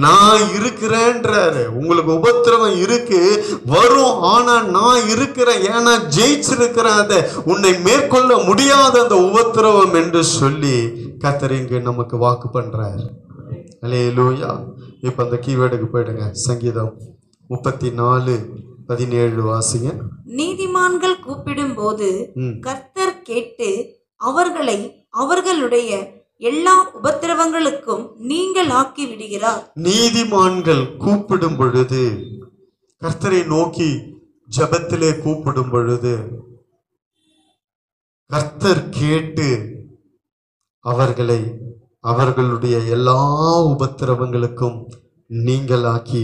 நான் இருக்கிறேன்றாரு. உங்களுக்கு உபத்திரவம் இருக்கு, வரும், ஆனா நான் இருக்கிறேன், ஏன்னா ஜெயிச்சிருக்கிறேன். அதை உன்னை மேற்கொள்ள முடியாத அந்த உபத்திரவம் என்று சொல்லி கர்த்தர் இங்கு நமக்கு வாக்கு பண்றாரு. அல்லேலூயா. இப்ப அந்த கீவேர்டுக்கு போயிடுங்க. சங்கீதம் 34:17 வாசிங்க. நீதிமான்கள் கூப்பிடும் போது கர்த்தர் கேட்டு அவர்களை அவர்களுடைய எல்லா உபத்திரவங்களுக்கும் நீங்கள் ஆக்கி விடுகிறார். நீதிமான்கள் கூப்பிடும் பொழுது, கர்த்தரை நோக்கி ஜெபத்திலே கூப்பிடும் பொழுது கர்த்தர் கேட்டு அவர்களை அவர்களுடைய எல்லா உபத்திரவங்களுக்கும் நீங்களாக்கி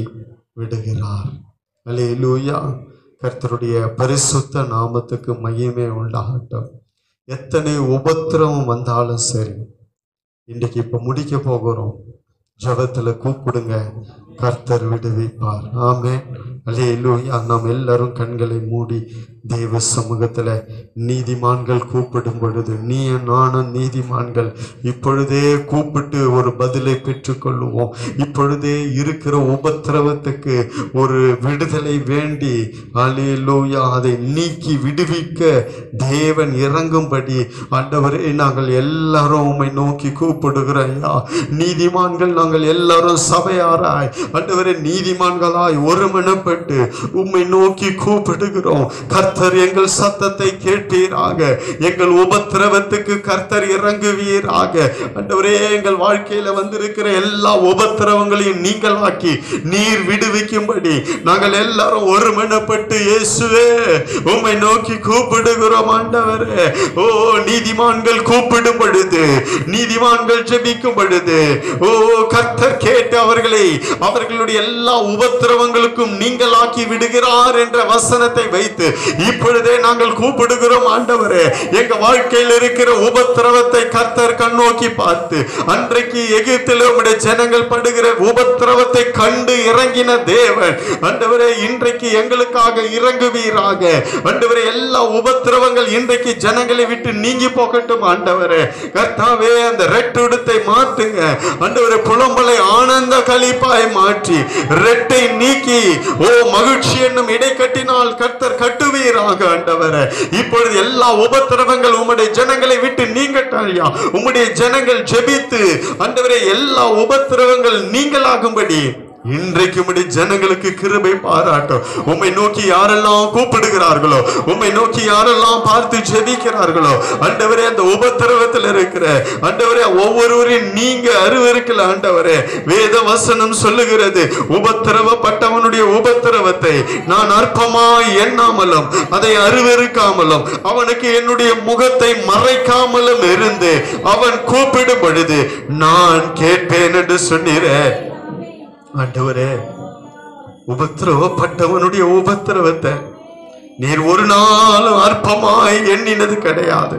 விடுகிறார். அல்லேலூயா. கர்த்தருடைய பரிசுத்த நாமத்துக்கு மகிமை உண்டாகட்டும். எத்தனை உபத்திரவம் வந்தாலும் சரி, இன்றைக்கு இப்ப முடிக்க போகிறோம், ஜெபத்துல கூப்பிடுங்க, கர்த்தர் விடுவிப்பார். ஆமென். அல்லேலூயா. நாம் எல்லாரும் கண்களை மூடி தேவ சமூகத்துல நீதிமான்கள் கூப்பிடும் பொழுது, நீ நானும் நீதிமான்கள் இப்பொழுதே கூப்பிட்டு ஒரு பதிலை பெற்றுக்கொள்ளுவோம். இப்பொழுதே இருக்கிற உபத்திரவத்துக்கு ஒரு விடுதலை வேண்டி, அல்லேலூயா, அதை நீக்கி விடுவிக்க தேவன் இறங்கும்படி, ஆண்டவரே நாங்கள் எல்லாரும் உம்மை நோக்கி கூப்பிடுகிறோம். நீதிமான்கள் நாங்கள் எல்லாரும் சபையாராய், ஆண்டவரே நீதிமான்களாய் ஒருமனப்பட்டு உம்மை நோக்கி கூப்பிடுகிறோம். கர்த்தர் எங்கள் சத்தத்தை கேட்பீராக, எங்கள் உபத்திரவத்துக்கு கர்த்தர் இறங்குவீராக. ஆண்டவரே எங்கள் வாழ்க்கையில வந்திருக்கிற எல்லா உபத்திரவங்களையும் நீங்களாக்கி நீர் விடுவிக்கும்படி நாங்கள் எல்லாரும் ஒருமனப்பட்டு இயேசுவே உம்மை நோக்கி கூப்பிடுகிறோம். ஆண்டவரே, ஓ நீதிமான்கள் கூப்பிடும் பொழுது, நீதிமான்கள் ஜெபிக்கும் பொழுது, ஓ கர்த்தர் கேட்டு அவர்களை அவர்களுடைய எல்லா உபத்திரவங்களுக்கும் நீங்க நீங்களாக்கி விடுகிறார் என்ற வசனத்தை வைத்து இப்பொழுதே நாங்கள் கூப்பிடுகிறோம். ஆண்டவரே, எங்க வாழ்க்கையில் இருக்கிற உபத்திரவத்தை கர்த்தர் கண்ணோக்கி பார்த்து, அன்றைக்கு எகிப்தில் உம்முடைய ஜனங்கள் படுகிற உபத்திரவத்தை கண்டு இறங்கின தேவன், ஆண்டவரே இன்றைக்கு எங்களுக்காக இறங்குவீராக. ஆண்டவரே, எல்லா உபத்திரவங்கள் இன்றைக்கு ஜனங்களை விட்டு நீங்கி போகட்டும். ஆண்டவரே கர்த்தாவே, அந்த ரெட்டுடத்தை மாற்றுங்க. ஆண்டவரே, புலம்பலை ஆனந்த களிப்பாய் மாற்றி ரெட்டை நீக்கி மகிழ்ச்சி என்னும் இடை கட்டினால் கர்த்தர் கட்டுவீராக. ஆண்டவரே, இப்பொழுது எல்லா உபத்திரவங்கள் உம்முடைய ஜனங்களை விட்டு நீங்கட்டாயா. உம்முடைய ஜனங்கள் ஜெபித்து ஆண்டவரே எல்லா உபத்திரவங்கள் நீங்களாகும்படி இன்றைக்கு உம்முடைய ஜனங்களுக்கு கிருபை பாராட்டும். உம்மை நோக்கி யாரெல்லாம் கூப்பிடுகிறார்களோ, உம்மை நோக்கி யாரெல்லாம் பார்த்து ஜெபிக்கிறார்களோ, ஆண்டவரே அந்த உபத்திரவத்தில் இருக்கிற ஆண்டவரே ஒவ்வொருவரையும் நீங்க அருவருக்கல. ஆண்டவரே, வேத வசனம் சொல்லுகிறது, உபத்திரவப்பட்டவனுடைய உபத்திரவத்தை நான் அற்பமாய் எண்ணாமலும் அதை அருவருக்காமலும் அவனுக்கு என்னுடைய முகத்தை மறைக்காமலும் இருந்து அவன் கூப்பிடும் பொழுது நான் கேட்பேன் என்று சொன்னீரே. ஆண்டவரே, உபத்திரவப்பட்டவனுடைய உபத்திரவத்தை நீர் ஒரு நாளும் அற்பமாய் எண்ணினது கிடையாது.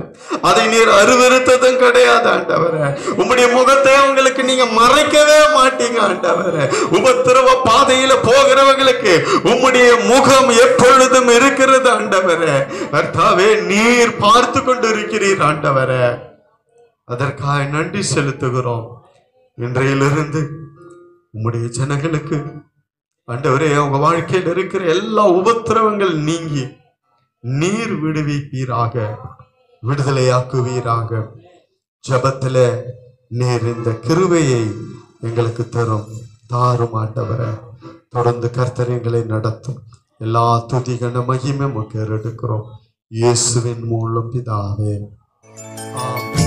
அதை நீர் அருவருத்ததும் கிடையாது. ஆண்டவரே, உம்முடைய முகத்தை அவங்களுக்கு நீங்க மறைக்கவே மாட்டீங்க. ஆண்டவரே, உபத்திரவ பாதையில போகிறவங்களுக்கு உம்முடைய முகம் எப்பொழுதும் இருக்கிறது. ஆண்டவரே கர்த்தாவே, நீர் பார்த்து கொண்டு இருக்கிறீர். ஆண்டவரே, அதற்காக நன்றி செலுத்துகிறோம். இன்றையிலிருந்து உம்முடைய ஜனங்களுக்கு ஆண்டவரே அவங்க வாழ்க்கையில் இருக்கிற எல்லா உபத்திரவங்கள் நீங்கி நீர் விடுவிப்பீராக, விடுதலையாக்குவீராக. ஜபத்துல நீர் இந்த கிருபையை எங்களுக்கு தாரும். ஆண்டவரே, தொடர்ந்து கர்த்தர் எங்களை நடத்தும். எல்லா துதிகன மகிமை உமக்கு எடுக்கிறோம். இயேசுவின் மூலம் பிதாவே, ஆமென்.